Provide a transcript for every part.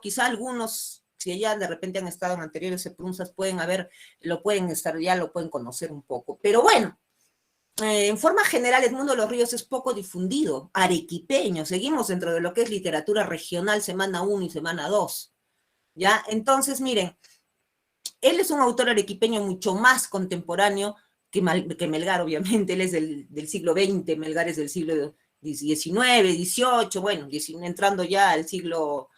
quizá algunos, si ya de repente han estado en anteriores EPRUNSAS, lo pueden conocer un poco. Pero bueno, en forma general, Edmundo de los Ríos es poco difundido, arequipeño, seguimos dentro de lo que es literatura regional, semana 1 y semana 2, ¿ya? Entonces, miren, él es un autor arequipeño mucho más contemporáneo que Melgar, obviamente. Él es del siglo XX, Melgar es del siglo XIX, XVIII, bueno, entrando ya al siglo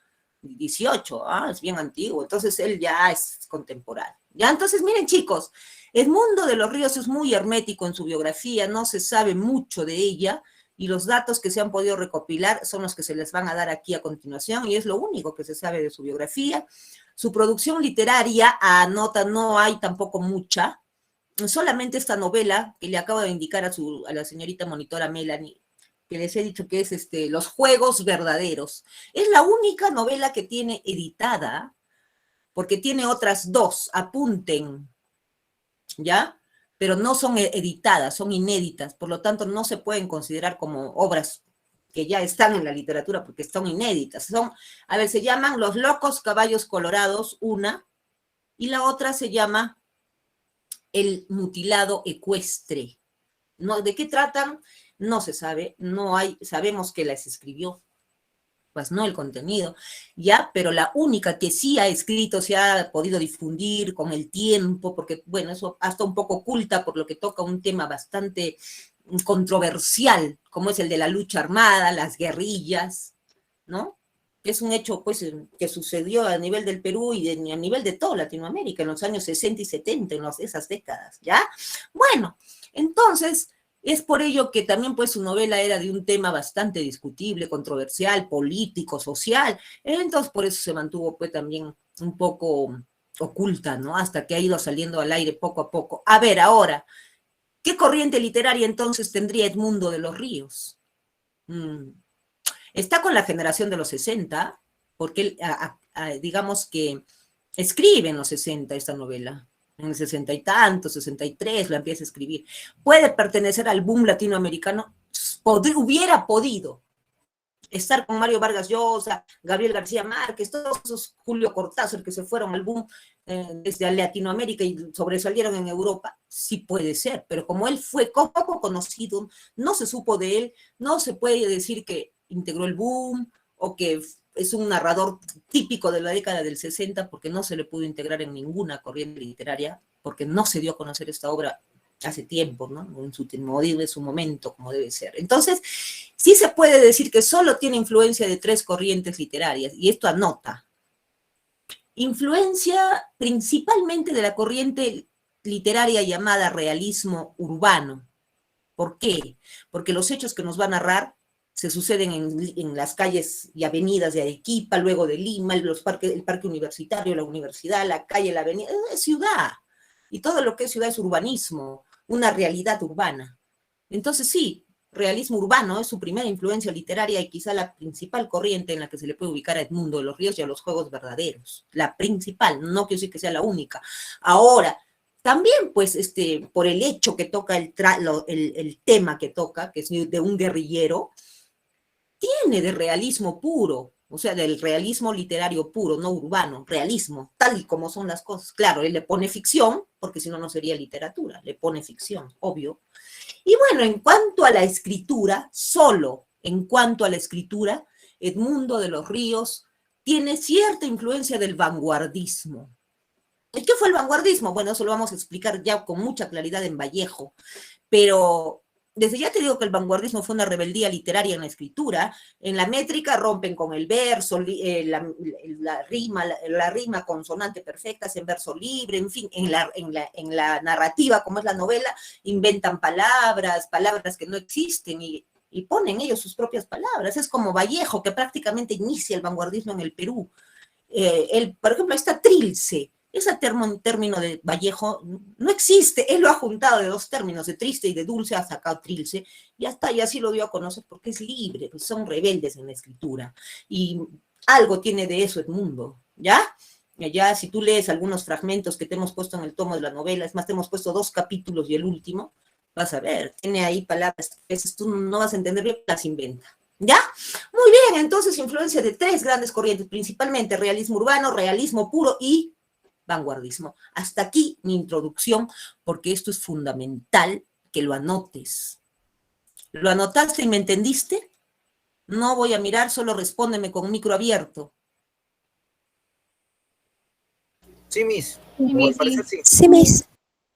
XVIII, es bien antiguo, entonces él ya es contemporáneo. Ya, entonces miren, chicos, Edmundo de los Ríos es muy hermético en su biografía, no se sabe mucho de ella, y los datos que se han podido recopilar son los que se les van a dar aquí a continuación, y es lo único que se sabe de su biografía. Su producción literaria, no hay tampoco mucha, solamente esta novela que le acabo de indicar a la señorita monitora Melanie, que les he dicho que es Los Juegos Verdaderos. Es la única novela que tiene editada, porque tiene otras 2, apunten, ¿ya? Pero no son editadas, son inéditas, por lo tanto no se pueden considerar como obras que ya están en la literatura porque son inéditas. Se llaman Los Locos Caballos Colorados, una, y la otra se llama El Mutilado Ecuestre. ¿No? ¿De qué tratan? No se sabe, sabemos que las escribió, pues no el contenido, ya, pero la única que sí ha escrito, se ha podido difundir con el tiempo, porque, bueno, eso hasta un poco oculta, por lo que toca un tema bastante controversial, como es el de la lucha armada, las guerrillas, ¿no? Es un hecho, pues, que sucedió a nivel del Perú y a nivel de toda Latinoamérica en los años 60 y 70, en esas décadas, ¿ya? Bueno, entonces, es por ello que también, pues, su novela era de un tema bastante discutible, controversial, político, social. Entonces, por eso se mantuvo, pues, también un poco oculta, ¿no? Hasta que ha ido saliendo al aire poco a poco. A ver, ahora, ¿qué corriente literaria entonces tendría Edmundo de los Ríos? Está con la generación de los 60, porque él, digamos que escribe en los 60 esta novela. En el 60 y tanto, 63, la empieza a escribir. ¿Puede pertenecer al boom latinoamericano? Hubiera podido estar con Mario Vargas Llosa, Gabriel García Márquez, todos esos Julio Cortázar que se fueron al boom desde Latinoamérica y sobresalieron en Europa, sí puede ser, pero como él fue poco conocido, no se supo de él, no se puede decir que integró el boom o que es un narrador típico de la década del 60 porque no se le pudo integrar en ninguna corriente literaria, porque no se dio a conocer esta obra hace tiempo, ¿no? En su momento, como debe ser. Entonces, sí se puede decir que solo tiene influencia de 3 corrientes literarias, y esto anota. Influencia principalmente de la corriente literaria llamada realismo urbano. ¿Por qué? Porque los hechos que nos va a narrar se suceden en las calles y avenidas de Arequipa, luego de Lima, el parque universitario, la universidad, la calle, la avenida, es ciudad. Y todo lo que es ciudad es urbanismo, una realidad urbana. Entonces sí, realismo urbano es su primera influencia literaria y quizá la principal corriente en la que se le puede ubicar a Edmundo de los Ríos y a los Juegos Verdaderos. La principal, no quiero decir que sea la única. Ahora, también, pues, por el hecho que toca el tema que toca, que es de un guerrillero, tiene de realismo puro, o sea, del realismo literario puro, no urbano, realismo, tal y como son las cosas. Claro, él le pone ficción, porque si no, no sería literatura, le pone ficción, obvio. Y bueno, en cuanto a la escritura, solo en cuanto a la escritura, Edmundo de los Ríos tiene cierta influencia del vanguardismo. ¿Y qué fue el vanguardismo? Bueno, eso lo vamos a explicar ya con mucha claridad en Vallejo, pero desde ya te digo que el vanguardismo fue una rebeldía literaria en la escritura. En la métrica rompen con el verso, la rima consonante perfecta, en verso libre, en fin, en la narrativa, como es la novela, inventan palabras que no existen y ponen ellos sus propias palabras. Es como Vallejo, que prácticamente inicia el vanguardismo en el Perú. Por ejemplo, está Trilce. Ese término de Vallejo no existe, él lo ha juntado de 2 términos, de triste y de dulce, ha sacado Trilce, y hasta y así lo dio a conocer porque es libre, pues son rebeldes en la escritura, y algo tiene de eso Edmundo, ¿ya? Ya si tú lees algunos fragmentos que te hemos puesto en el tomo de la novela, es más, te hemos puesto 2 capítulos y el último, vas a ver, tiene ahí palabras que a veces tú no vas a entender bien, las inventa, ¿Ya? Muy bien, entonces influencia de tres grandes corrientes, principalmente realismo urbano, realismo puro y vanguardismo. Hasta aquí mi introducción, porque esto es fundamental que lo anotes. ¿Lo anotaste y me entendiste? No voy a mirar, solo respóndeme con micro abierto. Sí, Miss. Sí, Al parecer sí. sí, Miss.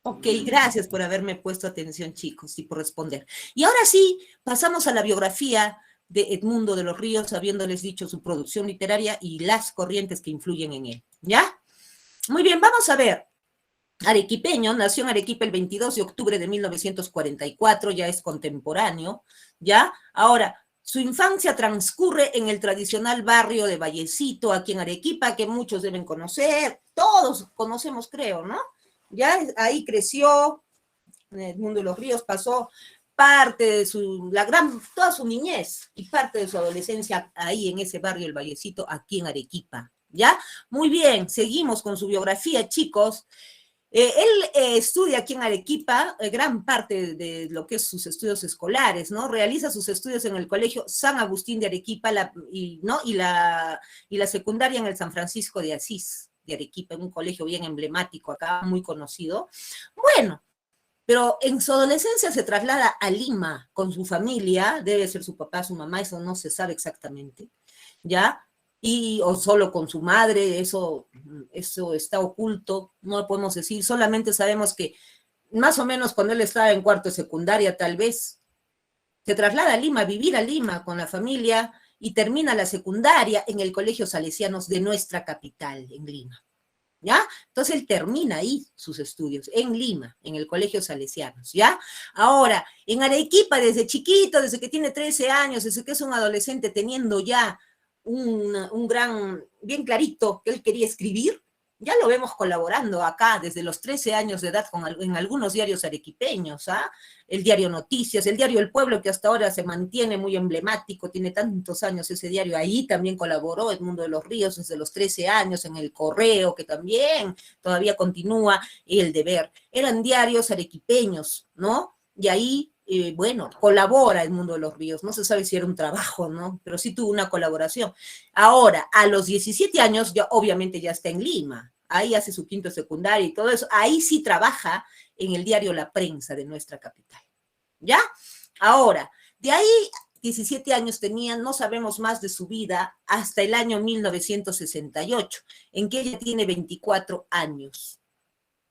Ok, gracias por haberme puesto atención, chicos, y por responder. Y ahora sí, pasamos a la biografía de Edmundo de los Ríos, habiéndoles dicho su producción literaria y las corrientes que influyen en él. ¿Ya? Muy bien, vamos a ver. Arequipeño, nació en Arequipa el 22 de octubre de 1944, ya es contemporáneo, ¿ya? Ahora, su infancia transcurre en el tradicional barrio de Vallecito, aquí en Arequipa, que muchos deben conocer, todos conocemos, creo, ¿no? Ya ahí creció, en el mundo de los ríos pasó parte de toda su niñez y parte de su adolescencia ahí en ese barrio, el Vallecito, aquí en Arequipa, ¿ya? Muy bien, seguimos con su biografía, chicos. Él estudia aquí en Arequipa gran parte de lo que es sus estudios escolares, ¿no? Realiza sus estudios en el Colegio San Agustín de Arequipa ¿no? y la secundaria en el San Francisco de Asís de Arequipa, en un colegio bien emblemático acá, muy conocido. Bueno, pero en su adolescencia se traslada a Lima con su familia, debe ser su papá, su mamá, eso no se sabe exactamente, ¿ya? O solo con su madre, eso está oculto, no lo podemos decir, solamente sabemos que más o menos cuando él estaba en cuarto de secundaria, tal vez, se traslada a Lima, a vivir a Lima con la familia y termina la secundaria en el Colegio Salesianos de nuestra capital, en Lima. ¿Ya? Entonces él termina ahí sus estudios, en Lima, en el Colegio Salesianos, ¿ya? Ahora, en Arequipa, desde chiquito, desde que tiene 13 años, desde que es un adolescente, teniendo ya un gran, bien clarito que él quería escribir, ya lo vemos colaborando acá desde los 13 años de edad en algunos diarios arequipeños, ¿ah? El diario Noticias, el diario El Pueblo, que hasta ahora se mantiene muy emblemático, tiene tantos años ese diario, ahí también colaboró Edmundo de los Ríos desde los 13 años, en El Correo, que también todavía continúa, y El Deber. Eran diarios arequipeños, ¿no? Y ahí, bueno, colabora Edmundo de los Ríos, no se sabe si era un trabajo, ¿no? Pero sí tuvo una colaboración. Ahora, a los 17 años, ya obviamente ya está en Lima, ahí hace su quinto secundario y todo eso, ahí sí trabaja en el diario La Prensa de nuestra capital, ¿ya? Ahora, de ahí 17 años tenían, no sabemos más de su vida, hasta el año 1968, en que ella tiene 24 años,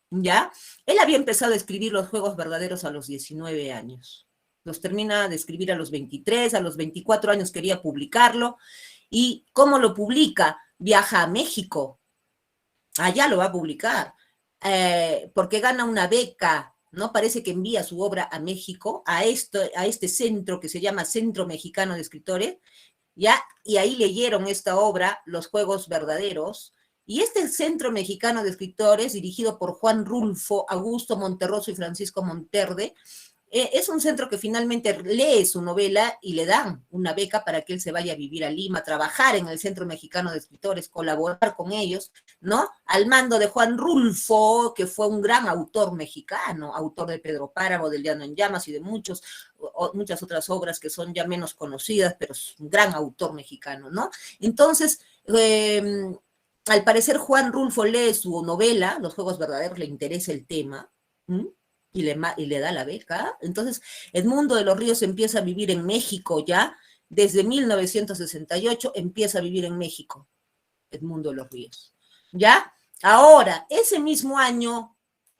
¿ya? Él había empezado a escribir los juegos verdaderos a los 19 años, los termina de escribir a los 23, a los 24 años quería publicarlo, ¿y cómo lo publica? Viaja a México, allá lo va a publicar, porque gana una beca, ¿no? Parece que envía su obra a México, a este centro que se llama Centro Mexicano de Escritores, ¿ya? Y ahí leyeron esta obra, Los Juegos Verdaderos, y este Centro Mexicano de Escritores, dirigido por Juan Rulfo, Augusto Monterroso y Francisco Monterde, es un centro que finalmente lee su novela y le dan una beca para que él se vaya a vivir a Lima, trabajar en el Centro Mexicano de Escritores, colaborar con ellos, ¿no? Al mando de Juan Rulfo, que fue un gran autor mexicano, autor de Pedro Páramo, del Llano en Llamas y de muchas otras obras que son ya menos conocidas, pero es un gran autor mexicano, ¿no? Entonces, al parecer Juan Rulfo lee su novela, Los Juegos Verdaderos, le interesa el tema, ¿m? Y le da la beca. Entonces, Edmundo de los Ríos empieza a vivir en México ya, desde 1968 empieza a vivir en México, Edmundo de los Ríos. ¿Ya? Ahora, ese mismo año,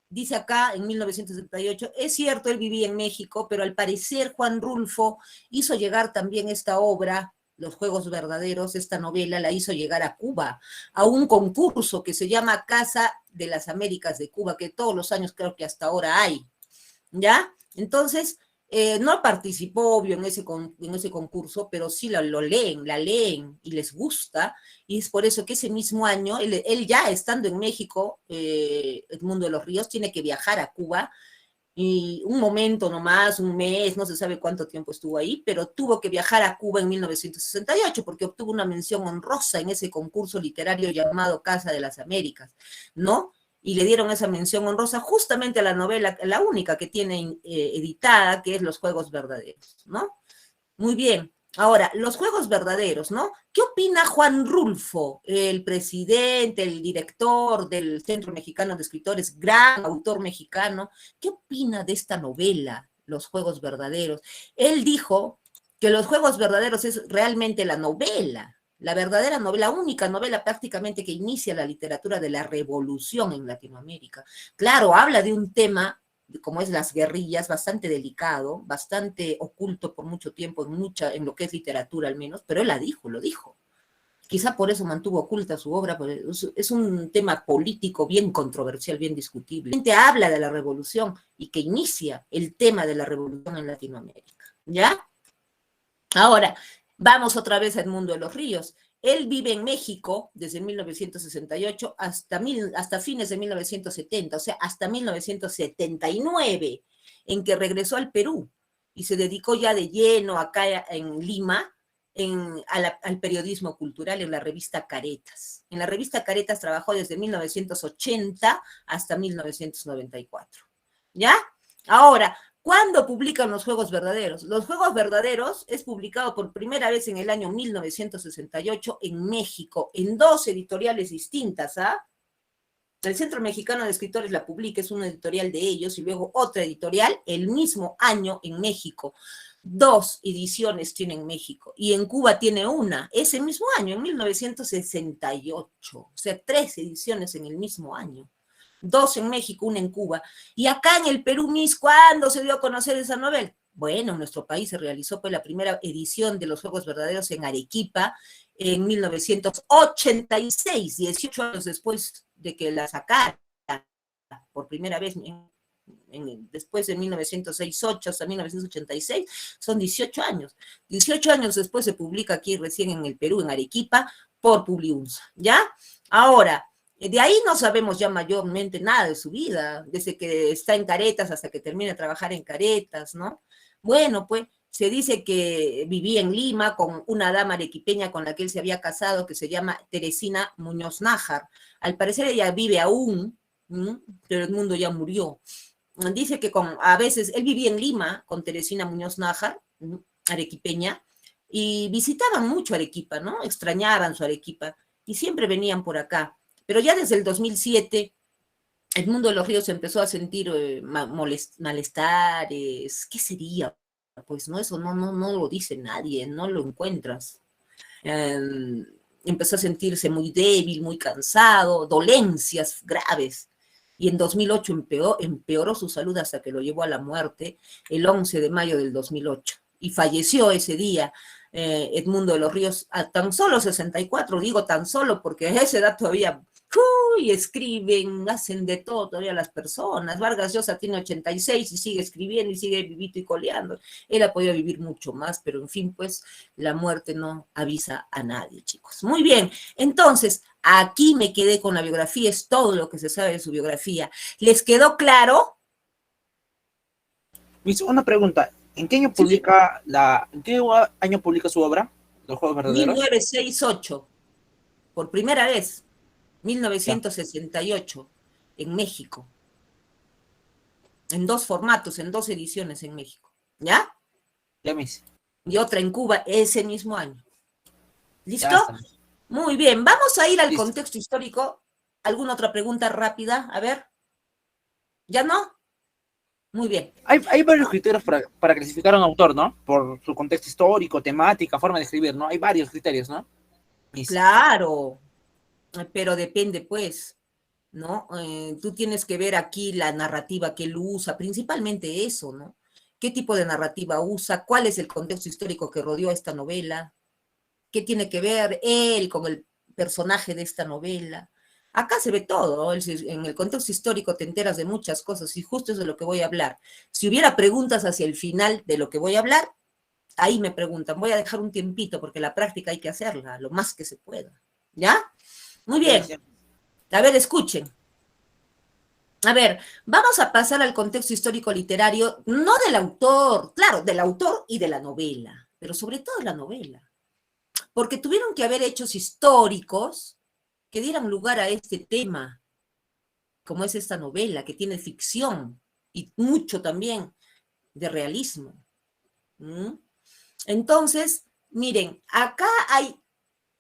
dice acá, en 1978, es cierto, él vivía en México, pero al parecer Juan Rulfo hizo llegar también esta obra, Los Juegos Verdaderos, esta novela la hizo llegar a Cuba, a un concurso que se llama Casa de las Américas de Cuba, que todos los años creo que hasta ahora hay, ¿ya? Entonces, no participó, obvio, en ese concurso, pero sí lo leen, la leen y les gusta, y es por eso que ese mismo año, él ya estando en México, Edmundo de los Ríos, tiene que viajar a Cuba, y un momento nomás, un mes, no se sabe cuánto tiempo estuvo ahí, pero tuvo que viajar a Cuba en 1968 porque obtuvo una mención honrosa en ese concurso literario llamado Casa de las Américas, ¿no? Y le dieron esa mención honrosa justamente a la novela, la única que tiene editada, que es Los Juegos Verdaderos, ¿no? Muy bien. Ahora, los juegos verdaderos, ¿no? ¿Qué opina Juan Rulfo, el presidente, el director del Centro Mexicano de Escritores, gran autor mexicano? ¿Qué opina de esta novela, Los Juegos Verdaderos? Él dijo que los juegos verdaderos es realmente la verdadera novela, la única novela prácticamente que inicia la literatura de la revolución en Latinoamérica. Claro, habla de un tema como es las guerrillas, bastante delicado, bastante oculto por mucho tiempo en lo que es literatura al menos, pero él lo dijo. Quizá por eso mantuvo oculta su obra, porque es un tema político bien controversial, bien discutible. La gente habla de la revolución y que inicia el tema de la revolución en Latinoamérica, ¿ya? Ahora, vamos otra vez al mundo de los ríos. Él vive en México desde 1968 hasta fines de 1970, o sea, hasta 1979, en que regresó al Perú y se dedicó ya de lleno acá en Lima al periodismo cultural en la revista Caretas. En la revista Caretas trabajó desde 1980 hasta 1994. ¿Ya? Ahora, ¿cuándo publican los Juegos Verdaderos? Los Juegos Verdaderos es publicado por primera vez en el año 1968 en México, en 2 editoriales distintas, ¿ah? El Centro Mexicano de Escritores la publica, es una editorial de ellos, y luego otra editorial el mismo año en México. 2 ediciones tiene en México, y en Cuba tiene una, ese mismo año, en 1968. O sea, 3 ediciones en el mismo año. 2 en México, una en Cuba. Y acá en el Perú, Miss, ¿cuándo se dio a conocer esa novela? Bueno, en nuestro país se realizó pues la primera edición de los Juegos Verdaderos en Arequipa en 1986, 18 años después de que la sacara por primera vez después de 1968 hasta 1986, son 18 años. 18 años después se publica aquí recién en el Perú, en Arequipa, por Publiunza, ¿ya? Ahora, de ahí no sabemos ya mayormente nada de su vida, desde que está en Caretas hasta que termina de trabajar en Caretas, ¿no? Bueno, pues se dice que vivía en Lima con una dama arequipeña con la que él se había casado, que se llama Teresina Muñoz Nájar. Al parecer ella vive aún, pero el mundo ya murió. Dice que a veces él vivía en Lima con Teresina Muñoz Nájar, arequipeña, y visitaban mucho Arequipa, ¿no? Extrañaban su Arequipa y siempre venían por acá. Pero ya desde el 2007, el mundo de los ríos empezó a sentir malestares. ¿Qué sería? Pues no, eso no lo dice nadie, no lo encuentras. Empezó a sentirse muy débil, muy cansado, dolencias graves. Y en 2008 empeoró su salud hasta que lo llevó a la muerte el 11 de mayo del 2008. Y falleció ese día Edmundo de los Ríos a tan solo 64, digo tan solo porque a esa edad todavía escriben, hacen de todo todavía las personas. Vargas Llosa tiene 86 y sigue escribiendo y sigue vivito y coleando. Él ha podido vivir mucho más, pero en fin, pues la muerte no avisa a nadie, chicos. Muy bien, entonces, aquí me quedé con la biografía, es todo lo que se sabe de su biografía. ¿Les quedó claro? Miss, una pregunta. ¿En qué año Sí. publica su obra, Los Juegos Verdaderos? 1968, por primera vez, Ya, 1968, en México, en 2 formatos, en 2 ediciones en México, ¿ya? ya, Miss. Y otra en Cuba ese mismo año. Ya ¿Listo? está, Miss. Muy bien, vamos a ir al Listo. contexto histórico. ¿Alguna otra pregunta rápida? A ver, ¿ya no? Muy bien. Hay varios criterios para clasificar a un autor, ¿no? Por su contexto histórico, temática, forma de escribir, ¿no? Hay varios criterios, ¿no? Miss. Claro, pero depende, pues, ¿no? Tú tienes que ver aquí la narrativa que él usa, principalmente eso, ¿no? ¿Qué tipo de narrativa usa? ¿Cuál es el contexto histórico que rodeó a esta novela? ¿Qué tiene que ver él con el personaje de esta novela? Acá se ve todo, ¿no? En el contexto histórico te enteras de muchas cosas y justo es de lo que voy a hablar. Si hubiera preguntas hacia el final de lo que voy a hablar, ahí me preguntan. Voy a dejar un tiempito porque la práctica hay que hacerla lo más que se pueda. ¿Ya? Muy Ya, Miss, bien. ya. A ver, escuchen. A ver, vamos a pasar al contexto histórico literario, no del autor, claro, del autor y de la novela, pero sobre todo de la novela, porque tuvieron que haber hechos históricos que dieran lugar a este tema, como es esta novela, que tiene ficción y mucho también de realismo. ¿Mm? Entonces, Miren, acá hay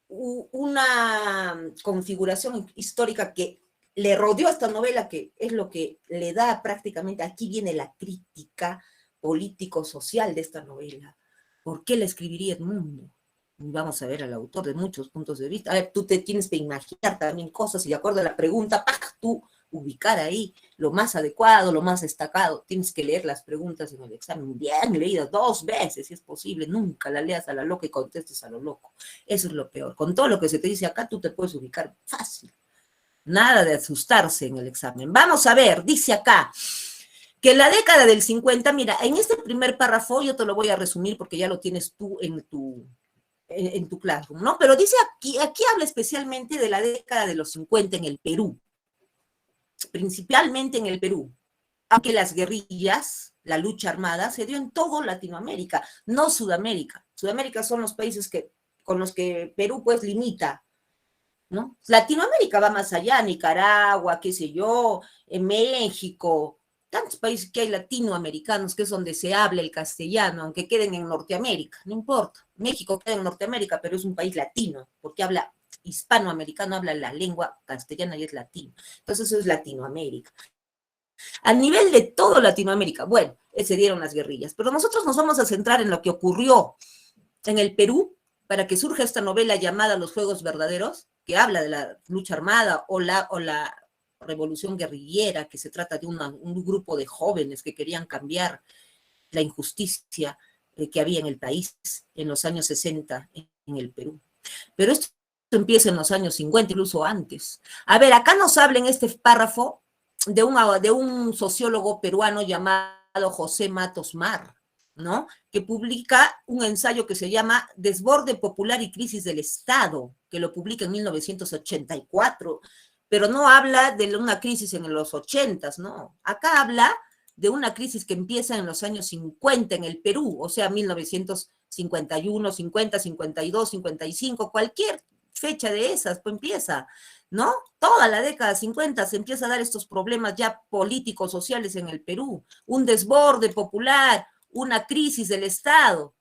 una configuración histórica que le rodeó a esta novela, que es lo que le da prácticamente, aquí viene la crítica político-social de esta novela. ¿Por qué la escribiría Edmundo? Vamos a ver al autor de muchos puntos de vista. A ver, tú te tienes que imaginar también cosas y de acuerdo a la pregunta, ¡pac!, tú ubicar ahí lo más adecuado, lo más destacado. Tienes que leer las preguntas en el examen bien leídas 2 veces, si es posible. Nunca la leas a la loca y contestes a lo loco. Eso es lo peor. Con todo lo que se te dice acá, tú te puedes ubicar fácil. Nada de asustarse en el examen. Vamos a ver, dice acá, que en la década del 50, mira, en este primer párrafo yo te lo voy a resumir porque ya lo tienes tú en tu classroom, ¿no? Pero dice aquí habla especialmente de la década de los 50 en el Perú, principalmente en el Perú, aunque las guerrillas, la lucha armada, se dio en todo Latinoamérica, no Sudamérica. Sudamérica son los países con los que Perú pues limita, ¿no? Latinoamérica va más allá, Nicaragua, qué sé yo, en México, tantos países que hay latinoamericanos que es donde se habla el castellano, aunque queden en Norteamérica, no importa. México queda en Norteamérica, pero es un país latino, porque habla hispanoamericano, habla la lengua castellana y es latino. Entonces eso es Latinoamérica. A nivel de todo Latinoamérica, bueno, se dieron las guerrillas, pero nosotros nos vamos a centrar en lo que ocurrió en el Perú para que surja esta novela llamada Los Fuegos Verdaderos, que habla de la lucha armada o la revolución guerrillera, que se trata de un grupo de jóvenes que querían cambiar la injusticia que había en el país en los años 60 en el Perú. Pero esto empieza en los años 50, incluso antes. A ver, acá nos habla en este párrafo de un sociólogo peruano llamado José Matos Mar, ¿no? Que publica un ensayo que se llama Desborde Popular y Crisis del Estado, que lo publica en 1984, pero no habla de una crisis en los 80s, ¿no? Acá habla de una crisis que empieza en los años 50 en el Perú, o sea, 1951, 50, 52, 55, cualquier fecha de esas, pues empieza, ¿no? Toda la década 50 se empieza a dar estos problemas ya políticos, sociales en el Perú, un desborde popular, una crisis del Estado.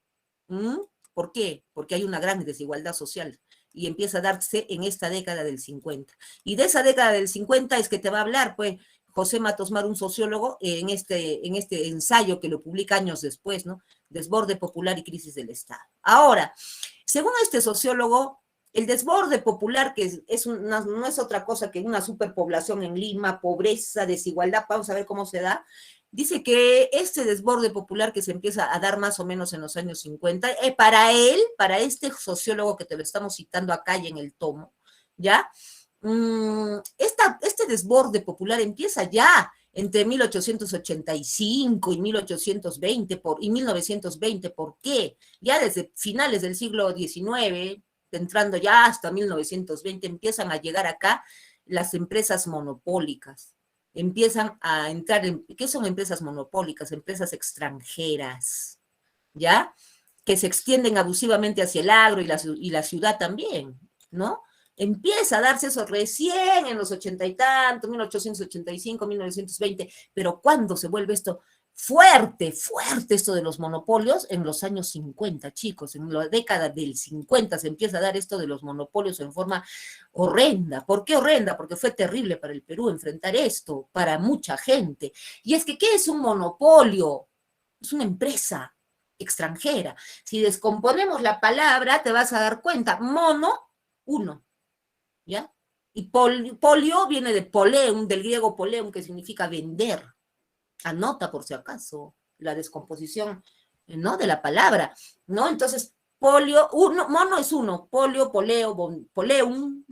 ¿Por qué? Porque hay una gran desigualdad social y empieza a darse en esta década del 50. Y de esa década del 50 es que te va a hablar, pues, José Matos Mar, un sociólogo, en este ensayo que lo publica años después, ¿no? Desborde popular y crisis del Estado. Ahora, según este sociólogo, el desborde popular, que no es otra cosa que una superpoblación en Lima, pobreza, desigualdad, vamos a ver cómo se da, dice que este desborde popular que se empieza a dar más o menos en los años 50, para él, para este sociólogo que te lo estamos citando acá y en el tomo, ¿ya? Este desborde popular empieza ya entre 1885 y 1820 y 1920. ¿Por qué? Ya desde finales del siglo XIX, entrando ya hasta 1920, empiezan a llegar acá las empresas monopólicas. Empiezan a entrar ¿qué son empresas monopólicas? Empresas extranjeras, ¿ya? Que se extienden abusivamente hacia el agro y la ciudad también, ¿no? Empieza a darse eso recién en los 80 y tanto, 1885, 1920, pero ¿cuándo se vuelve esto fuerte esto de los monopolios? En los años 50, chicos, en la década del 50 se empieza a dar esto de los monopolios en forma horrenda. ¿Por qué horrenda? Porque fue terrible para el Perú enfrentar esto, para mucha gente. Y es que, ¿qué es un monopolio? Es una empresa extranjera. Si descomponemos la palabra, te vas a dar cuenta, mono, uno, ¿ya? Y polio viene de poleum, del griego poleum, que significa vender. Anota por si acaso la descomposición, ¿no? De la palabra, ¿no? Entonces, mono es uno, polio, poleo, poleum,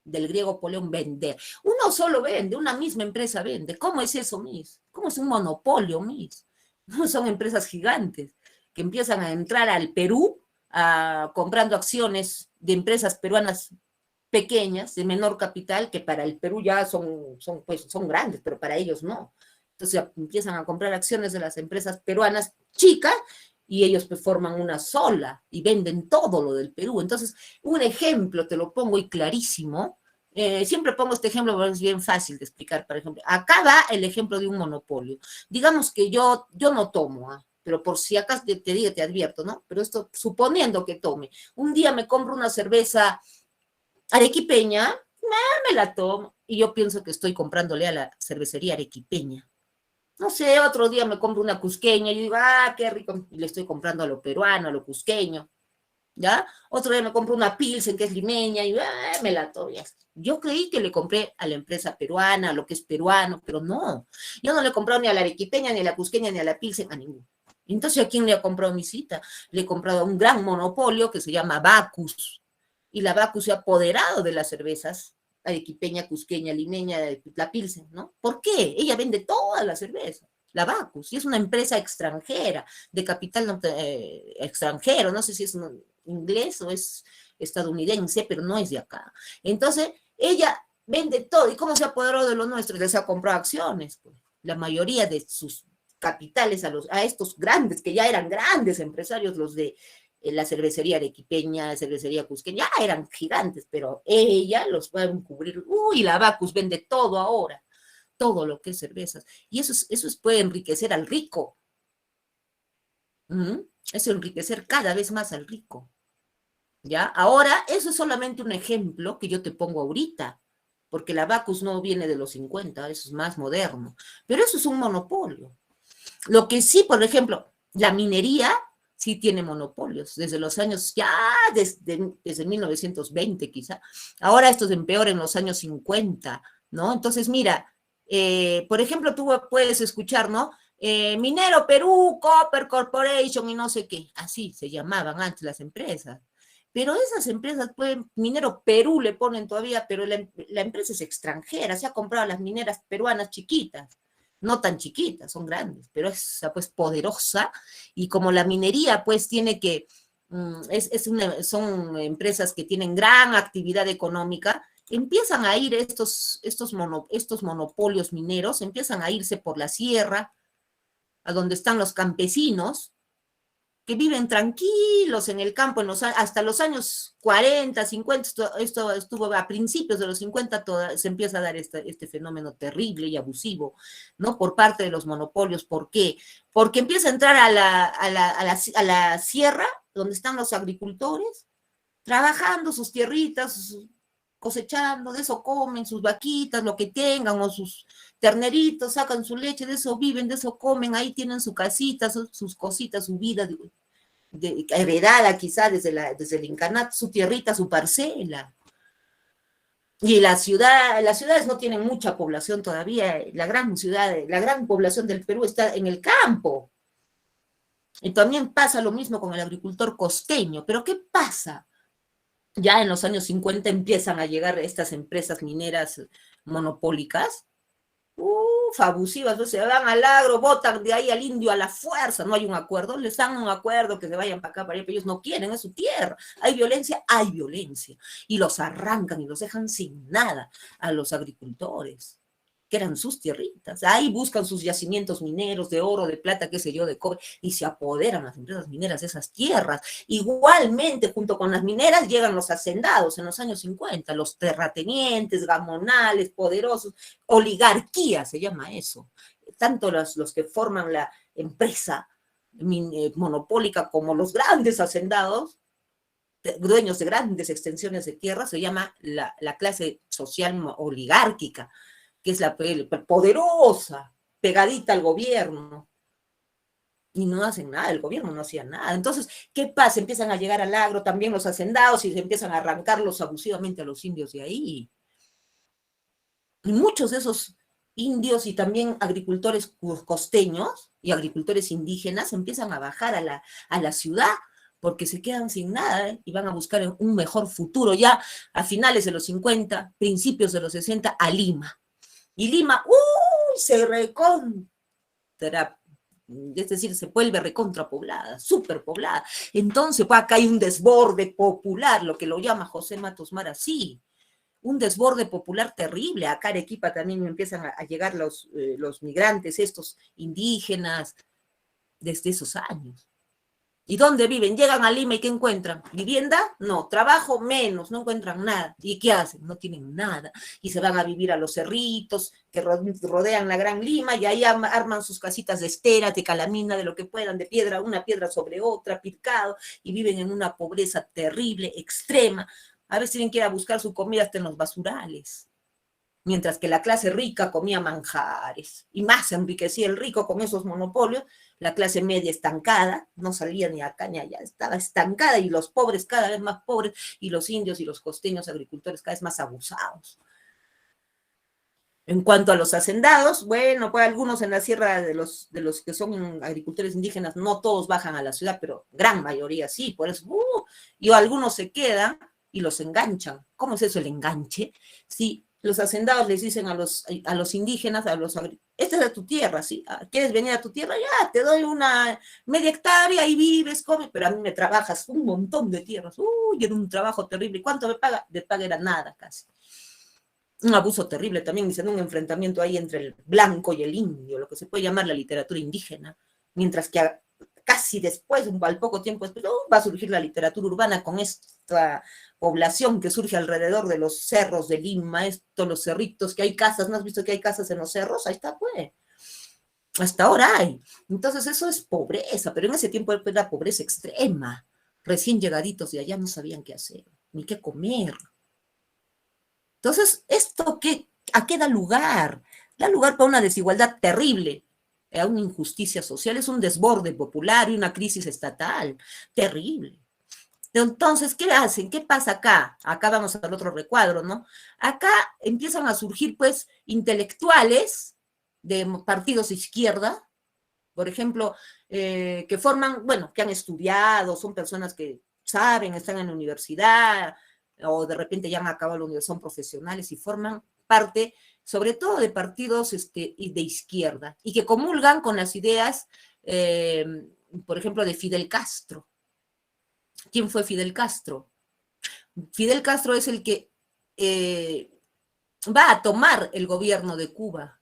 del griego poleum, vender. Uno solo vende, una misma empresa vende. ¿Cómo es eso, Miss? ¿Cómo es un monopolio, Miss? No son empresas gigantes que empiezan a entrar al Perú comprando acciones de empresas peruanas pequeñas, de menor capital, que para el Perú ya son grandes, pero para ellos no. Entonces empiezan a comprar acciones de las empresas peruanas chicas y ellos pues forman una sola y venden todo lo del Perú. Entonces, un ejemplo, te lo pongo y clarísimo, siempre pongo este ejemplo porque es bien fácil de explicar. Por ejemplo, acá va el ejemplo de un monopolio. Digamos que yo no tomo, pero por si acaso te digo, te advierto, ¿no? Pero esto suponiendo que tome. Un día me compro una cerveza arequipeña, me la tomo, y yo pienso que estoy comprándole a la cervecería arequipeña. No sé, otro día me compro una cusqueña y digo, qué rico, y le estoy comprando a lo peruano, a lo cusqueño, ¿ya? Otro día me compro una Pilsen que es limeña y me la tomo. Yo creí que le compré a la empresa peruana, a lo que es peruano, pero no. Yo no le he comprado ni a la arequipeña, ni a la cusqueña, ni a la Pilsen, a ninguno. Entonces, ¿a quién le ha comprado mi cita? Le he comprado a un gran monopolio que se llama Bacus. Y la Bacus se ha apoderado de las cervezas arequipeña, cusqueña, limeña, la Pilsen, ¿no? ¿Por qué? Ella vende toda la cerveza, la Bacus, y es una empresa extranjera, de capital extranjero, no sé si es inglés o es estadounidense, pero no es de acá. Entonces, ella vende todo, ¿y cómo se apoderó de lo nuestro? Les ha comprado acciones, pues. La mayoría de sus capitales a estos grandes, que ya eran grandes empresarios, los de la cervecería arequipeña, la cervecería cusqueña, ya eran gigantes, pero ella los va a cubrir. Uy, la Bacus vende todo ahora, todo lo que es cervezas. Y puede enriquecer al rico. Eso enriquecer cada vez más al rico. ¿Ya? Ahora, eso es solamente un ejemplo que yo te pongo ahorita, porque la Bacus no viene de los 50, eso es más moderno, pero eso es un monopolio. Lo que sí, por ejemplo, la minería sí tiene monopolios, desde los años, ya desde 1920 quizá. Ahora esto se empeora en los años 50, ¿no? Entonces, mira, por ejemplo, tú puedes escuchar, ¿no? Minero Perú, Copper Corporation y no sé qué, así se llamaban antes las empresas. Pero esas empresas, Minero Perú le ponen todavía, pero la empresa es extranjera, se ha comprado a las mineras peruanas chiquitas, no tan chiquitas, son grandes, pero es pues poderosa, y como la minería pues tiene que, son empresas que tienen gran actividad económica, empiezan a ir estos monopolios mineros, empiezan a irse por la sierra, a donde están los campesinos, que viven tranquilos en el campo hasta los años 40, 50, esto estuvo a principios de los 50, se empieza a dar este fenómeno terrible y abusivo, ¿no? Por parte de los monopolios. ¿Por qué? Porque empieza a entrar a la sierra, donde están los agricultores, trabajando sus tierritas, cosechando, de eso comen, sus vaquitas, lo que tengan, o sus terneritos, sacan su leche, de eso viven, de eso comen, ahí tienen su casita, sus cositas, su vida heredada quizá desde el incanato, su tierrita, su parcela. Y las ciudades no tienen mucha población todavía, la gran población del Perú está en el campo. Y también pasa lo mismo con el agricultor costeño. ¿Pero qué pasa? Ya en los años 50 empiezan a llegar estas empresas mineras monopólicas, abusivas, se van al agro, botan de ahí al indio a la fuerza, no hay un acuerdo, les dan un acuerdo que se vayan para acá, para allá, pero ellos no quieren, es su tierra, hay violencia, y los arrancan y los dejan sin nada a los agricultores, que eran sus tierritas, ahí buscan sus yacimientos mineros de oro, de plata, qué sé yo, de cobre, y se apoderan las empresas mineras de esas tierras. Igualmente, junto con las mineras, llegan los hacendados en los años 50, los terratenientes, gamonales, poderosos, oligarquía se llama eso, tanto los que forman la empresa monopólica como los grandes hacendados, dueños de grandes extensiones de tierra, se llama la clase social oligárquica, que es la poderosa, pegadita al gobierno, y no hacen nada, el gobierno no hacía nada. Entonces, ¿qué pasa? Empiezan a llegar al agro también los hacendados y se empiezan a arrancarlos abusivamente a los indios de ahí. Y muchos de esos indios y también agricultores costeños y agricultores indígenas empiezan a bajar a la ciudad porque se quedan sin nada, y van a buscar un mejor futuro ya a finales de los 50, principios de los 60, a Lima. Y Lima, se recontra, es decir, se vuelve recontrapoblada, superpoblada. Entonces, pues acá hay un desborde popular, lo que lo llama José Matos Mar así, un desborde popular terrible. Acá en Arequipa también empiezan a llegar los migrantes, estos indígenas, desde esos años. ¿Y dónde viven? Llegan a Lima y ¿qué encuentran? ¿Vivienda? No. ¿Trabajo? Menos. No encuentran nada. ¿Y qué hacen? No tienen nada. Y se van a vivir a los cerritos que rodean la Gran Lima y ahí arman sus casitas de estera, de calamina, de lo que puedan, de piedra, una piedra sobre otra, picado, y viven en una pobreza terrible, extrema. A veces tienen que ir a buscar su comida hasta en los basurales. Mientras que la clase rica comía manjares y más se enriquecía el rico con esos monopolios, la clase media estancada, no salía ni acá ni allá, estaba estancada y los pobres cada vez más pobres y los indios y los costeños agricultores cada vez más abusados. En cuanto a los hacendados, bueno, pues algunos en la sierra de los que son agricultores indígenas, no todos bajan a la ciudad, pero gran mayoría sí, por eso, y algunos se quedan y los enganchan. ¿Cómo es eso el enganche? Sí, los hacendados les dicen a los indígenas, esta es de tu tierra, ¿sí? ¿Quieres venir a tu tierra? Ya, te doy una media hectárea y vives, comes, pero a mí me trabajas un montón de tierras. Uy, era un trabajo terrible. ¿Y cuánto me paga? De paga era nada casi. Un abuso terrible también, dicen, un enfrentamiento ahí entre el blanco y el indio, lo que se puede llamar la literatura indígena, mientras que casi después, al poco tiempo después, va a surgir la literatura urbana con esta población que surge alrededor de los cerros de Lima, los cerritos, que hay casas, ¿no has visto que hay casas en los cerros? Ahí está, pues. Hasta ahora hay. Entonces eso es pobreza, pero en ese tiempo era pobreza extrema. Recién llegaditos de allá no sabían qué hacer, ni qué comer. Entonces, ¿a qué da lugar? Da lugar para una desigualdad terrible, a una injusticia social, es un desborde popular y una crisis estatal terrible. Entonces, ¿qué hacen? ¿Qué pasa acá? Acá vamos al otro recuadro, ¿no? Acá empiezan a surgir, pues, intelectuales de partidos de izquierda, por ejemplo, que forman, bueno, que han estudiado, son personas que saben, están en la universidad, o de repente ya han acabado la universidad, son profesionales y forman parte, sobre todo de partidos de izquierda, y que comulgan con las ideas, por ejemplo, de Fidel Castro. ¿Quién fue Fidel Castro? Fidel Castro es el que va a tomar el gobierno de Cuba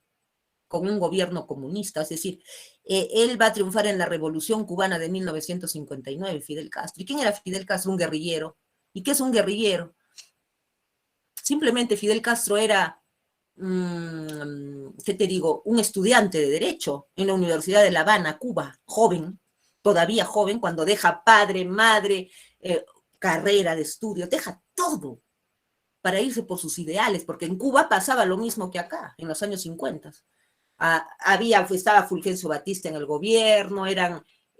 con un gobierno comunista, es decir, él va a triunfar en la Revolución Cubana de 1959, Fidel Castro. ¿Y quién era Fidel Castro? Un guerrillero. ¿Y qué es un guerrillero? Simplemente Fidel Castro era, ¿qué te digo? Un estudiante de Derecho en la Universidad de La Habana, Cuba, joven, todavía joven, cuando deja padre, madre, carrera de estudio, deja todo para irse por sus ideales, porque en Cuba pasaba lo mismo que acá, en los años 50. Estaba Fulgencio Batista en el gobierno,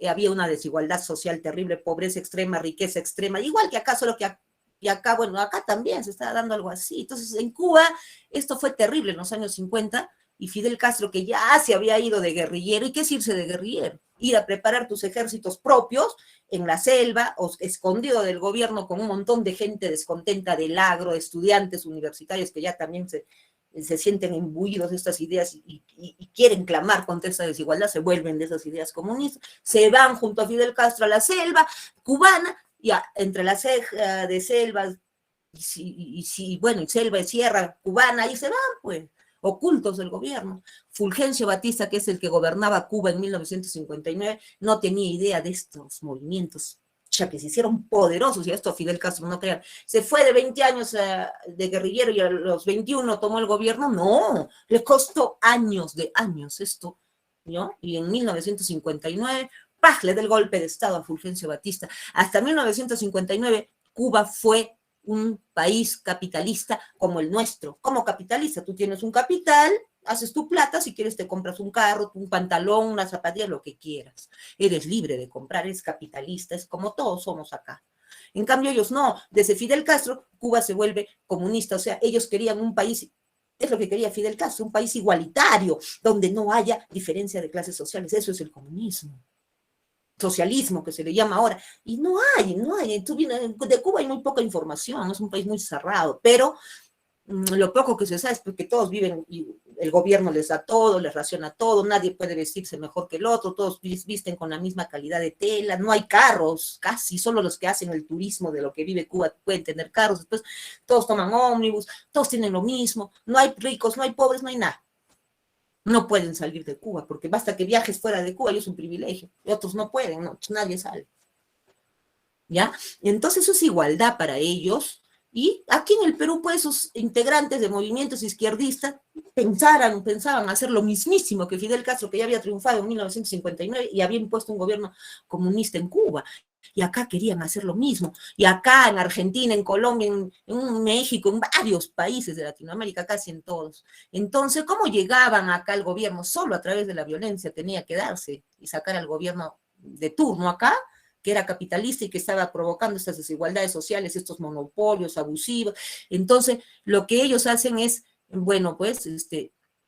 había una desigualdad social terrible, pobreza extrema, riqueza extrema, igual que acá, solo que y acá, bueno, acá también se está dando algo así. Entonces, en Cuba, esto fue terrible en los años 50, y Fidel Castro, que ya se había ido de guerrillero, ¿y qué es irse de guerrillero? Ir a preparar tus ejércitos propios en la selva, o escondido del gobierno con un montón de gente descontenta del agro, estudiantes universitarios que ya también se sienten imbuidos de estas ideas y quieren clamar contra esa desigualdad, se vuelven de esas ideas comunistas, se van junto a Fidel Castro a la selva cubana, y entre la ceja de selva y selva y sierra cubana, ahí se van, pues, ocultos del gobierno. Fulgencio Batista, que es el que gobernaba Cuba en 1959, no tenía idea de estos movimientos, ya que se hicieron poderosos, y esto Fidel Castro no crean, se fue de 20 años de guerrillero y a los 21 tomó el gobierno, no, le costó años de años esto, ¿no? Y en 1959, ¡pah!, le da el golpe de Estado a Fulgencio Batista. Hasta 1959, Cuba fue un país capitalista como el nuestro. Como capitalista, tú tienes un capital, haces tu plata, si quieres te compras un carro, un pantalón, una zapatilla, lo que quieras. Eres libre de comprar, eres capitalista, es como todos somos acá. En cambio ellos no, desde Fidel Castro, Cuba se vuelve comunista, o sea, ellos querían un país, es lo que quería Fidel Castro, un país igualitario, donde no haya diferencia de clases sociales, eso es el comunismo. Socialismo, que se le llama ahora, y no hay, de Cuba hay muy poca información, es un país muy cerrado, pero lo poco que se sabe es porque todos viven, y el gobierno les da todo, les raciona todo, nadie puede vestirse mejor que el otro, todos visten con la misma calidad de tela, no hay carros, casi, solo los que hacen el turismo de lo que vive Cuba pueden tener carros, después todos toman ómnibus, todos tienen lo mismo, no hay ricos, no hay pobres, no hay nada. No pueden salir de Cuba, porque basta que viajes fuera de Cuba y es un privilegio, y otros no pueden, no, nadie sale. ¿ya? Entonces eso es igualdad para ellos. Y aquí en el Perú, pues, sus integrantes de movimientos izquierdistas pensaban hacer lo mismísimo que Fidel Castro, que ya había triunfado en 1959 y había impuesto un gobierno comunista en Cuba. Y acá querían hacer lo mismo. Y acá en Argentina, en Colombia, en México, en varios países de Latinoamérica, casi en todos. Entonces, ¿cómo llegaban acá al gobierno? Solo a través de la violencia tenía que darse y sacar al gobierno de turno acá, que era capitalista y que estaba provocando estas desigualdades sociales, estos monopolios abusivos. Entonces, lo que ellos hacen es, bueno, pues,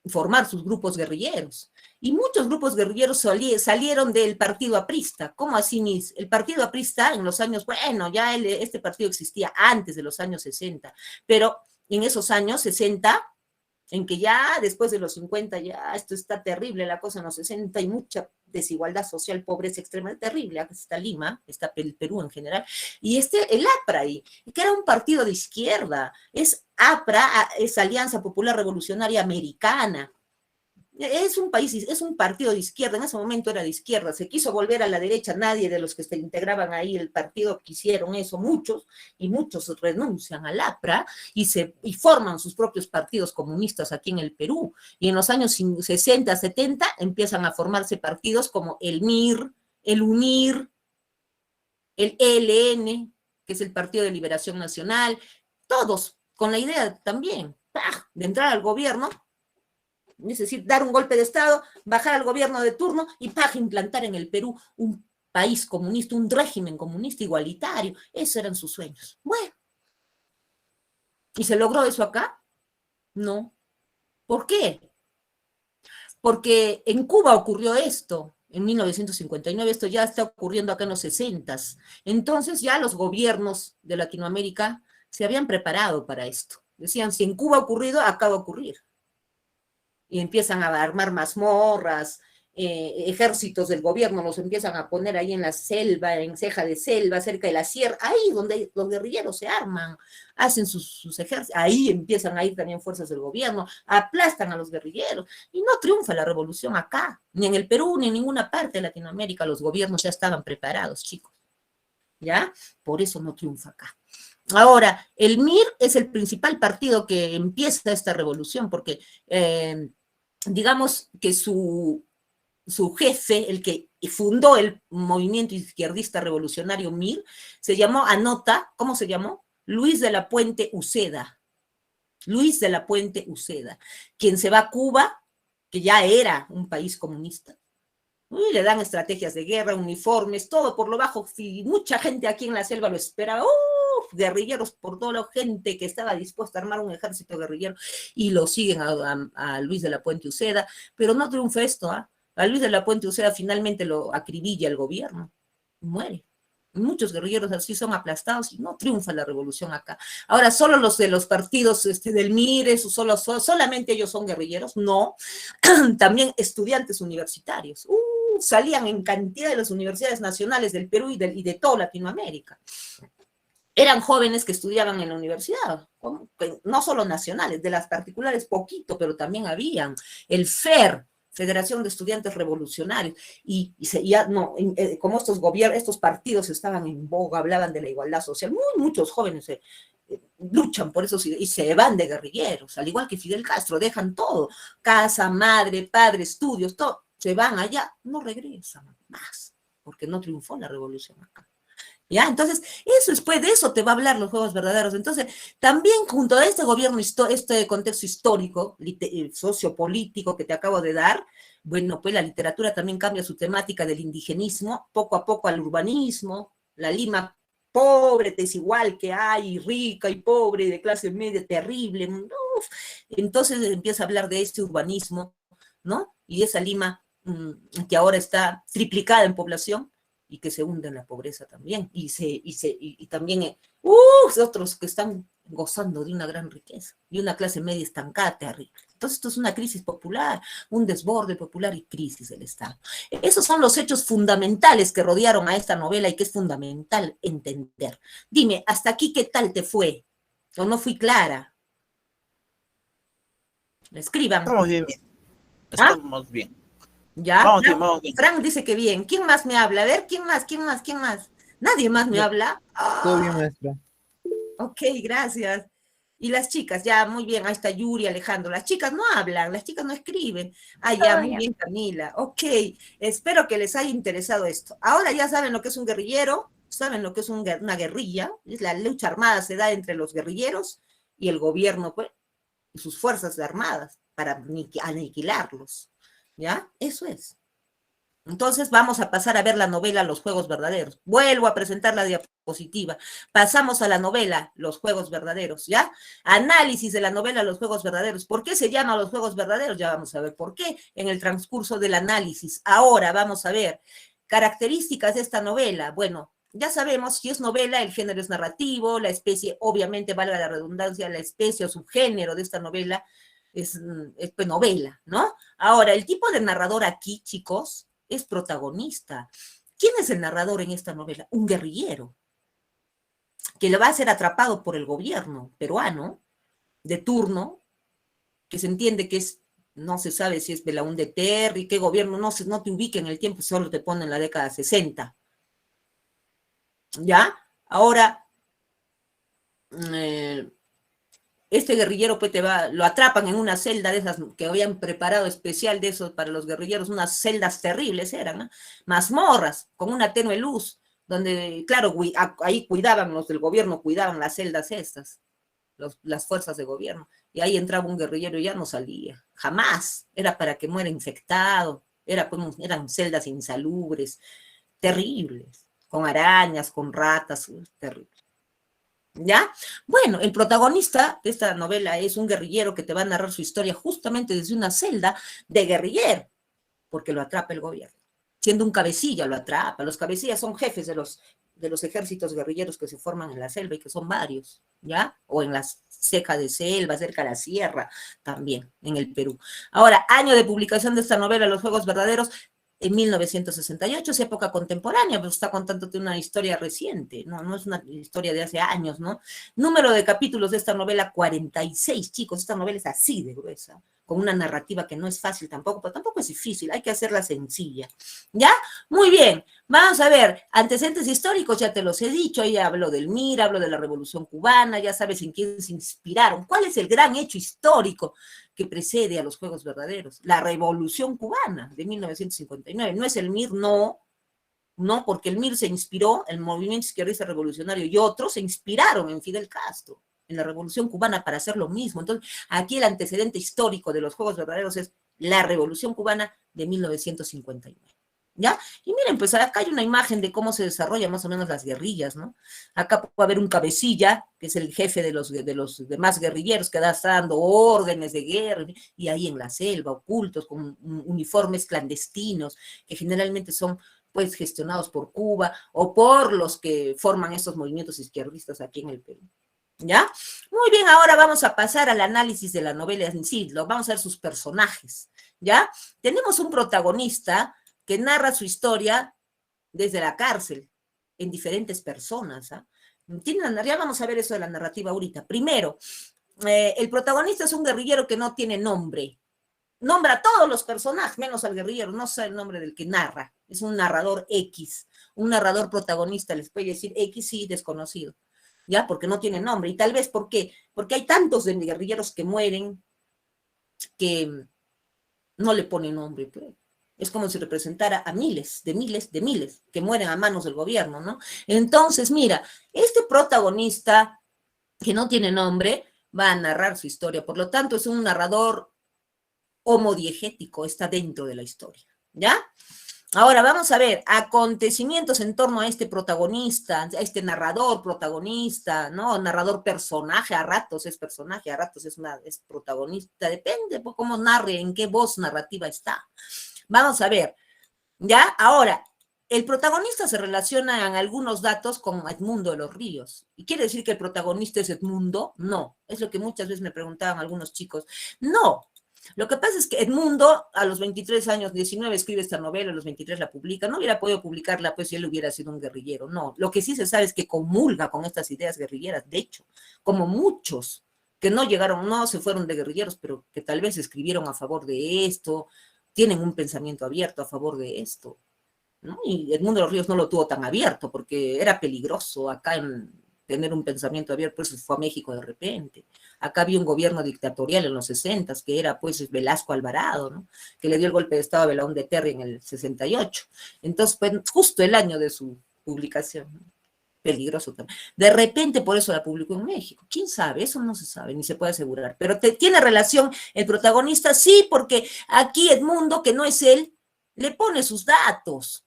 formar sus grupos guerrilleros. Y muchos grupos guerrilleros salieron del partido aprista. ¿Cómo así, Mis? El partido aprista en los años, bueno, ya este partido existía antes de los años 60, pero en esos años 60, en que ya después de los 50 ya esto está terrible, la cosa en los 60 hay mucha desigualdad social, pobreza extrema, terrible, acá está Lima, está el Perú en general, y el APRA ahí, que era un partido de izquierda, es APRA, es Alianza Popular Revolucionaria Americana, es un país, es un partido de izquierda, en ese momento era de izquierda, se quiso volver a la derecha, nadie de los que se integraban ahí el partido quisieron eso, muchos, y muchos renuncian al APRA y forman sus propios partidos comunistas aquí en el Perú, y en los años 60, 70 empiezan a formarse partidos como el MIR, el UNIR, el ELN, que es el Partido de Liberación Nacional, todos con la idea también de entrar al gobierno, es decir, dar un golpe de Estado, bajar al gobierno de turno y implantar en el Perú un país comunista, un régimen comunista igualitario. Esos eran sus sueños. Bueno, ¿y se logró eso acá? No. ¿Por qué? Porque en Cuba ocurrió esto, en 1959, esto ya está ocurriendo acá en los 60. Entonces ya los gobiernos de Latinoamérica se habían preparado para esto. Decían, si en Cuba ha ocurrido, acá va a ocurrir. Y empiezan a armar mazmorras, ejércitos del gobierno los empiezan a poner ahí en la selva, en ceja de selva, cerca de la sierra, ahí donde los guerrilleros se arman, hacen sus ejércitos, ahí empiezan a ir también fuerzas del gobierno, aplastan a los guerrilleros, y no triunfa la revolución acá, ni en el Perú, ni en ninguna parte de Latinoamérica, los gobiernos ya estaban preparados, chicos, ¿ya? Por eso no triunfa acá. Ahora, el MIR es el principal partido que empieza esta revolución, porque digamos que su jefe, el que fundó el movimiento izquierdista revolucionario MIR, se llamó, anota, ¿cómo se llamó? Luis de la Puente Uceda. Luis de la Puente Uceda, quien se va a Cuba, que ya era un país comunista. Y le dan estrategias de guerra, uniformes, todo por lo bajo. Y mucha gente aquí en la selva lo esperaba. Guerrilleros por toda la gente que estaba dispuesta a armar un ejército guerrillero y lo siguen a Luis de la Puente Uceda, pero no triunfa esto, ¿ah? A Luis de la Puente Uceda finalmente lo acribilla el gobierno, muere. Muchos guerrilleros así son aplastados y no triunfa la revolución acá. Ahora, solo los de los partidos del MIR, solamente ellos son guerrilleros, no. También estudiantes universitarios. Salían en cantidad de las universidades nacionales del Perú y de toda Latinoamérica. Eran jóvenes que estudiaban en la universidad, no solo nacionales, de las particulares poquito, pero también habían. El FER, Federación de Estudiantes Revolucionarios, como estos partidos estaban en boga, hablaban de la igualdad social, muchos jóvenes luchan por eso y se van de guerrilleros, al igual que Fidel Castro, dejan todo, casa, madre, padre, estudios, todo, se van allá, no regresan más, porque no triunfó la revolución acá. ¿Ya? Entonces, después de eso te va a hablar los juegos verdaderos. Entonces, también junto a este gobierno, este contexto histórico, sociopolítico que te acabo de dar, bueno, pues la literatura también cambia su temática del indigenismo, poco a poco al urbanismo, la Lima pobre, desigual que hay, rica y pobre, de clase media, terrible. Entonces empieza a hablar de este urbanismo, ¿no? Y esa Lima que ahora está triplicada en población, y que se hunde en la pobreza también, y también otros que están gozando de una gran riqueza, y una clase media estancada terrible. Entonces esto es una crisis popular, un desborde popular y crisis del Estado. Esos son los hechos fundamentales que rodearon a esta novela y que es fundamental entender. Dime, ¿hasta aquí qué tal te fue? ¿O no fui clara? Escriban. Estamos bien. Estamos bien. ¿Ya? Vamos bien. Frank dice que bien. ¿Quién más me habla? A ver, ¿quién más? ¿Nadie más me Ya, habla? todo bien, Ah, maestra. ok, gracias. Y las chicas, ya, muy bien, ahí está Yuri, Alejandro. Las chicas no hablan, las chicas no escriben. Ah, ya, Todo muy bien. bien, Camila. Ok, espero que les haya interesado esto. Ahora ya saben lo que es un guerrillero, saben lo que es una guerrilla. Es la lucha armada se da entre los guerrilleros y el gobierno, pues, y sus fuerzas armadas para aniquilarlos. ¿Ya? Eso es. Entonces vamos a pasar a ver la novela Los Juegos Verdaderos. Vuelvo a presentar la diapositiva. Pasamos a la novela Los Juegos Verdaderos, ¿ya? Análisis de la novela Los Juegos Verdaderos. ¿Por qué se llama Los Juegos Verdaderos? Ya vamos a ver por qué en el transcurso del análisis. Ahora vamos a ver características de esta novela. Bueno, ya sabemos si es novela, el género es narrativo, la especie, obviamente, valga la redundancia, la especie o subgénero de esta novela es pues, novela, ¿no? Ahora, el tipo de narrador aquí, chicos, es protagonista. ¿Quién es el narrador en esta novela? Un guerrillero, que le va a ser atrapado por el gobierno peruano de turno, que se entiende que es, no se sabe si es Belaúnde Terry, qué gobierno, no te ubica en el tiempo, solo te pone en la década 60. ¿Ya? Ahora, eh, este guerrillero pues lo atrapan en una celda de esas que habían preparado especial de esos para los guerrilleros, unas celdas terribles eran, ¿no? Mazmorras, con una tenue luz, donde, claro, ahí cuidaban, los del gobierno cuidaban las celdas estas, las fuerzas de gobierno, y ahí entraba un guerrillero y ya no salía, jamás, era para que muera infectado, eran celdas insalubres, terribles, con arañas, con ratas, terribles. ¿Ya? Bueno, el protagonista de esta novela es un guerrillero que te va a narrar su historia justamente desde una celda de guerrillero, porque lo atrapa el gobierno. Siendo un cabecilla, lo atrapa. Los cabecillas son jefes de los ejércitos guerrilleros que se forman en la selva y que son varios, ¿ya? O en las secas de selva, cerca de la sierra, también en el Perú. Ahora, año de publicación de esta novela, Los Juegos Verdaderos, en 1968, es época contemporánea, pero está contándote una historia reciente, no es una historia de hace años, ¿no? Número de capítulos de esta novela, 46, chicos, esta novela es así de gruesa, con una narrativa que no es fácil tampoco, pero tampoco es difícil, hay que hacerla sencilla, ¿ya? Muy bien, vamos a ver, antecedentes históricos, ya te los he dicho, ahí hablo del MIR, hablo de la Revolución Cubana, ya sabes en quién se inspiraron, cuál es el gran hecho histórico que precede a los Juegos Verdaderos, la Revolución Cubana de 1959, no es el MIR, no, porque el MIR se inspiró, el movimiento izquierdista revolucionario y otros se inspiraron en Fidel Castro, en la Revolución Cubana para hacer lo mismo. Entonces, aquí el antecedente histórico de los Juegos Verdaderos es la Revolución Cubana de 1959. ¿Ya? Y miren, pues acá hay una imagen de cómo se desarrollan más o menos las guerrillas, ¿no? Acá puede haber un cabecilla, que es el jefe de los demás guerrilleros, que está dando órdenes de guerra, y ahí en la selva, ocultos, con uniformes clandestinos, que generalmente son pues gestionados por Cuba o por los que forman estos movimientos izquierdistas aquí en el Perú. ¿Ya? Muy bien, ahora vamos a pasar al análisis de la novela en sí, vamos a ver sus personajes, ¿ya? Tenemos un protagonista que narra su historia desde la cárcel, en diferentes personas, ¿ah? Ya vamos a ver eso de la narrativa ahorita. Primero, el protagonista es un guerrillero que no tiene nombre, nombra a todos los personajes, menos al guerrillero, no sé el nombre del que narra, es un narrador X, un narrador protagonista, les puede decir X, sí, desconocido, ¿ya? Porque no tiene nombre, y tal vez, ¿por qué? Porque hay tantos de guerrilleros que mueren que no le ponen nombre, pues. Es como si representara a miles, que mueren a manos del gobierno, ¿no? Entonces, mira, este protagonista que no tiene nombre va a narrar su historia, por lo tanto es un narrador homodiegético, está dentro de la historia, ¿ya? Ahora vamos a ver acontecimientos en torno a este protagonista, a este narrador protagonista, ¿no? Narrador personaje, a ratos es personaje, a ratos es protagonista, depende de cómo narre, en qué voz narrativa está. Vamos a ver, ¿ya? Ahora, el protagonista se relaciona en algunos datos con Edmundo de los Ríos. ¿Y quiere decir que el protagonista es Edmundo? No, es lo que muchas veces me preguntaban algunos chicos. No, lo que pasa es que Edmundo, a los 23 años, 19, escribe esta novela, a los 23 la publica. No hubiera podido publicarla, pues, si él hubiera sido un guerrillero. No, lo que sí se sabe es que comulga con estas ideas guerrilleras. De hecho, como muchos que no llegaron, no se fueron de guerrilleros, pero que tal vez escribieron a favor de esto, tienen un pensamiento abierto a favor de esto. ¿no? Y Edmundo de los Ríos no lo tuvo tan abierto porque era peligroso acá tener un pensamiento abierto, pues fue a México de repente. Acá había un gobierno dictatorial en los 60, que era pues Velasco Alvarado, ¿no? Que le dio el golpe de estado a Belaúnde de Terry en el 68. Entonces, pues justo el año de su publicación, ¿no? Peligroso también. De repente por eso la publicó en México. ¿Quién sabe? Eso no se sabe, ni se puede asegurar. Pero tiene relación el protagonista, sí, porque aquí Edmundo, que no es él, le pone sus datos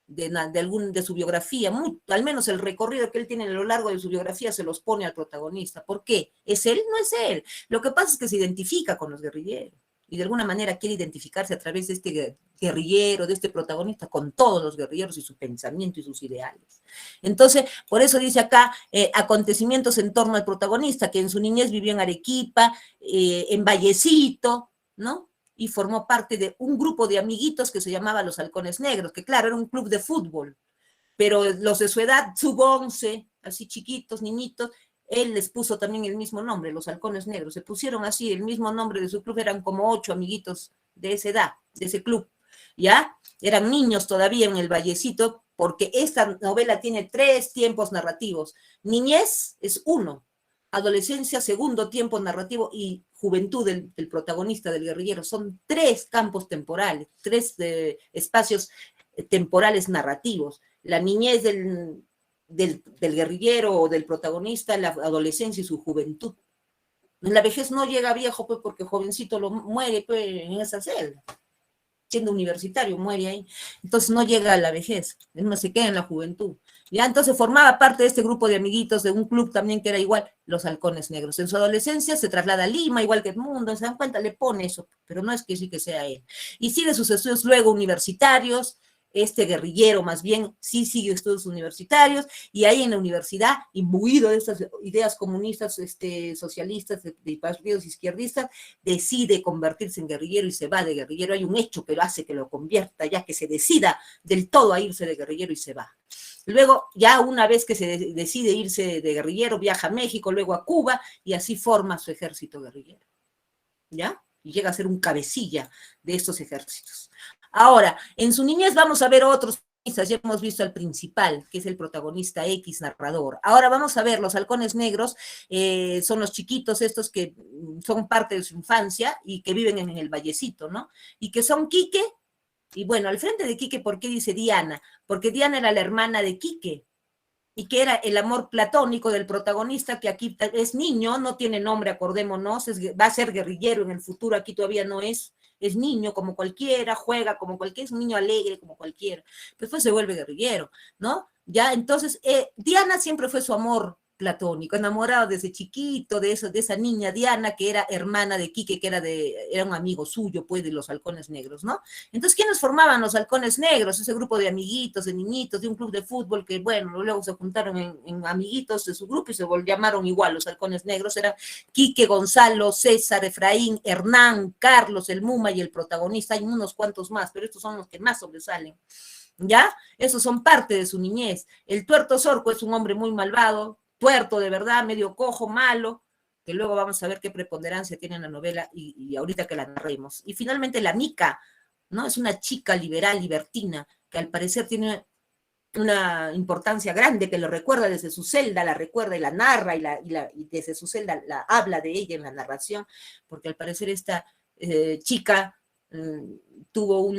de su biografía, al menos el recorrido que él tiene a lo largo de su biografía se los pone al protagonista. ¿Por qué? ¿Es él? No es él. Lo que pasa es que se identifica con los guerrilleros y de alguna manera quiere identificarse a través de este guerrillero, de este protagonista, con todos los guerrilleros y su pensamiento y sus ideales. Entonces, por eso dice acá, acontecimientos en torno al protagonista, que en su niñez vivió en Arequipa, en Vallecito, ¿no? Y formó parte de un grupo de amiguitos que se llamaba Los Halcones Negros, que claro, era un club de fútbol, pero los de su edad, sub-11, así chiquitos, niñitos, él les puso también el mismo nombre, Los Halcones Negros, se pusieron así, el mismo nombre de su club, eran como 8 amiguitos de esa edad, de ese club, ¿ya? Eran niños todavía en el Vallecito, porque esta novela tiene 3 tiempos narrativos. Niñez es 1, adolescencia, segundo tiempo narrativo, y juventud del protagonista, del guerrillero. Son 3 campos temporales, 3 espacios temporales narrativos. La niñez del guerrillero o del protagonista, la adolescencia y su juventud. En la vejez no llega viejo, pues, porque jovencito muere pues, en esa celda. Siendo universitario, muere ahí. Entonces no llega a la vejez, no se queda en la juventud. Ya, entonces formaba parte de este grupo de amiguitos de un club también que era igual, Los Halcones Negros. En su adolescencia se traslada a Lima, igual que Edmundo, se dan cuenta, le pone eso, pero no es que sí que sea él. Y sigue sus estudios luego universitarios, este guerrillero más bien sí sigue estudios universitarios, y ahí en la universidad, imbuido de estas ideas comunistas, socialistas, de partidos izquierdistas, decide convertirse en guerrillero y se va de guerrillero. Hay un hecho que lo hace que lo convierta, ya que se decida del todo a irse de guerrillero y se va. Luego, ya una vez que se decide irse de guerrillero, viaja a México, luego a Cuba, y así forma su ejército guerrillero, ¿ya? Y llega a ser un cabecilla de estos ejércitos. Ahora, en su niñez vamos a ver otros protagonistas, ya hemos visto al principal, que es el protagonista X narrador. Ahora vamos a ver, los halcones negros son los chiquitos estos que son parte de su infancia y que viven en el Vallecito, ¿no? Y que son Quique, y bueno, al frente de Quique, ¿por qué dice Diana? Porque Diana era la hermana de Quique, y que era el amor platónico del protagonista, que aquí es niño, no tiene nombre, acordémonos, va a ser guerrillero en el futuro, aquí todavía no es niño como cualquiera, juega como cualquiera, es un niño alegre como cualquiera, después se vuelve guerrillero, ¿no? Ya, entonces, Diana siempre fue su amor platónico, enamorado desde chiquito de esa niña Diana, que era hermana de Quique, que era un amigo suyo, pues, de los Halcones Negros, ¿no? Entonces, ¿quiénes formaban los Halcones Negros? Ese grupo de amiguitos, de niñitos, de un club de fútbol que, bueno, luego se juntaron en amiguitos de su grupo y se llamaron igual los Halcones Negros. Eran Quique, Gonzalo, César, Efraín, Hernán, Carlos, el Muma y el protagonista. Hay unos cuantos más, pero estos son los que más sobresalen. ¿Ya? Esos son parte de su niñez. El Tuerto Zorco es un hombre muy malvado, tuerto de verdad, medio cojo, malo, que luego vamos a ver qué preponderancia tiene en la novela y ahorita que la narremos. Y finalmente la Mica, ¿no? Es una chica liberal, libertina, que al parecer tiene una importancia grande, que lo recuerda desde su celda, la recuerda y la narra, y desde su celda habla de ella en la narración, porque al parecer esta chica tuvo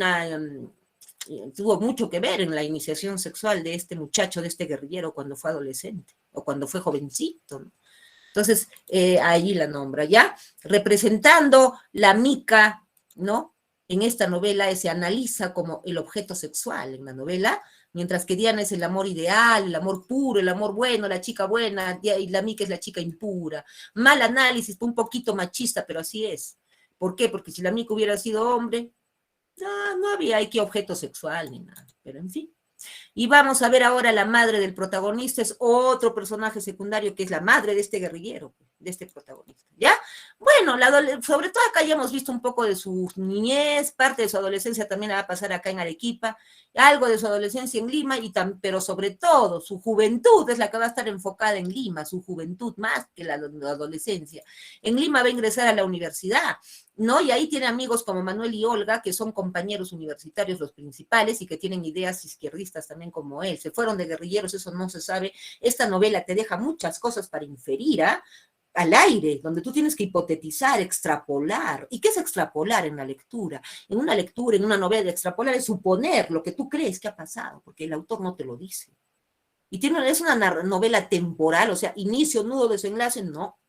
mucho que ver en la iniciación sexual de este muchacho, de este guerrillero, cuando fue adolescente o cuando fue jovencito, ¿no? Entonces, ahí la nombra, ¿ya? Representando la Mica, ¿no? En esta novela se analiza como el objeto sexual en la novela, mientras que Diana es el amor ideal, el amor puro, el amor bueno, la chica buena, y la Mica es la chica impura. Mal análisis, un poquito machista, pero así es. ¿Por qué? Porque si la Mica hubiera sido hombre, no había aquí objeto sexual ni nada, pero en fin. Y vamos a ver ahora la madre del protagonista, es otro personaje secundario que es la madre de este guerrillero. de este protagonista, ¿ya? Bueno, sobre todo acá ya hemos visto un poco de su niñez, parte de su adolescencia también la va a pasar acá en Arequipa, algo de su adolescencia en Lima, pero sobre todo su juventud es la que va a estar enfocada en Lima, su juventud más que la adolescencia. En Lima va a ingresar a la universidad, ¿no? Y ahí tiene amigos como Manuel y Olga, que son compañeros universitarios los principales y que tienen ideas izquierdistas también como él. Se fueron de guerrilleros, eso no se sabe. Esta novela te deja muchas cosas para inferir, ¿ah? Al aire, donde tú tienes que hipotetizar, extrapolar. ¿Y qué es extrapolar en la lectura? En una lectura, en una novela, extrapolar es suponer lo que tú crees que ha pasado, porque el autor no te lo dice. Y es una novela temporal, o sea, inicio, nudo, desenlace, no.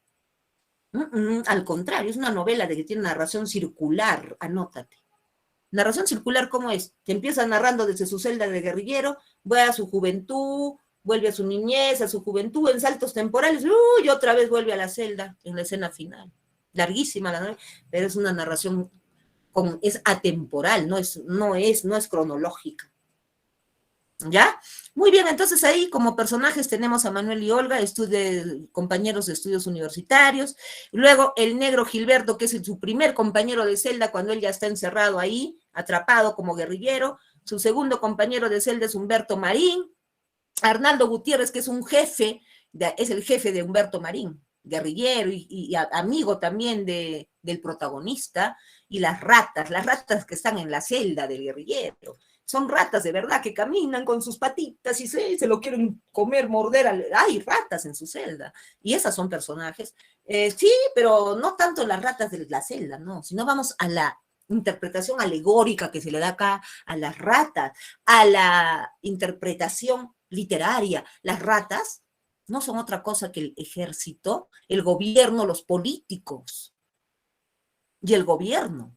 Al contrario, es una novela de que tiene narración circular, anótate. Narración circular, ¿cómo es? Te empieza narrando desde su celda de guerrillero, va a su juventud, vuelve a su niñez, a su juventud, en saltos temporales, y otra vez vuelve a la celda en la escena final. Larguísima la novela, pero es una narración, es atemporal, no es cronológica. ¿Ya? Muy bien, entonces ahí como personajes tenemos a Manuel y Olga, compañeros de estudios universitarios, luego el negro Gilberto, que es su primer compañero de celda cuando él ya está encerrado ahí, atrapado como guerrillero, su segundo compañero de celda es Humberto Marín, Arnaldo Gutiérrez, que es es el jefe de Humberto Marín, guerrillero y amigo también del protagonista, y las ratas que están en la celda del guerrillero. Son ratas de verdad que caminan con sus patitas y se lo quieren comer, morder. Hay ratas en su celda. Y esas son personajes. Sí, pero no tanto las ratas de la celda, no, sino vamos a la interpretación alegórica que se le da acá a las ratas, a la interpretación literaria. Las ratas no son otra cosa que el ejército, el gobierno, los políticos y el gobierno.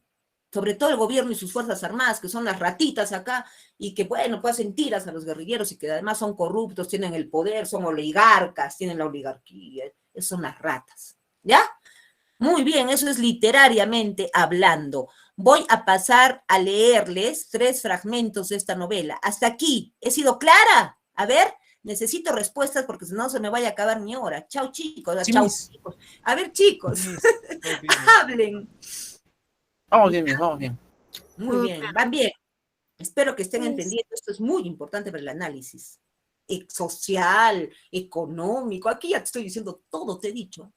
Sobre todo el gobierno y sus fuerzas armadas, que son las ratitas acá, y que, bueno, pues hacen tiras a los guerrilleros y que además son corruptos, tienen el poder, son oligarcas, tienen la oligarquía, esas son las ratas, ¿ya? Muy bien, eso es literariamente hablando. Voy a pasar a leerles 3 fragmentos de esta novela. Hasta aquí, ¿he sido clara? A ver, necesito respuestas porque si no se me vaya a acabar mi hora. Chao, chicos. Sí, Chao, chicos. A ver, chicos, hablen. Vamos bien, vamos bien. Muy bien, van bien. Espero que estén Pues, entendiendo. Esto es muy importante para el análisis social, económico. Aquí ya te estoy diciendo todo, te he dicho.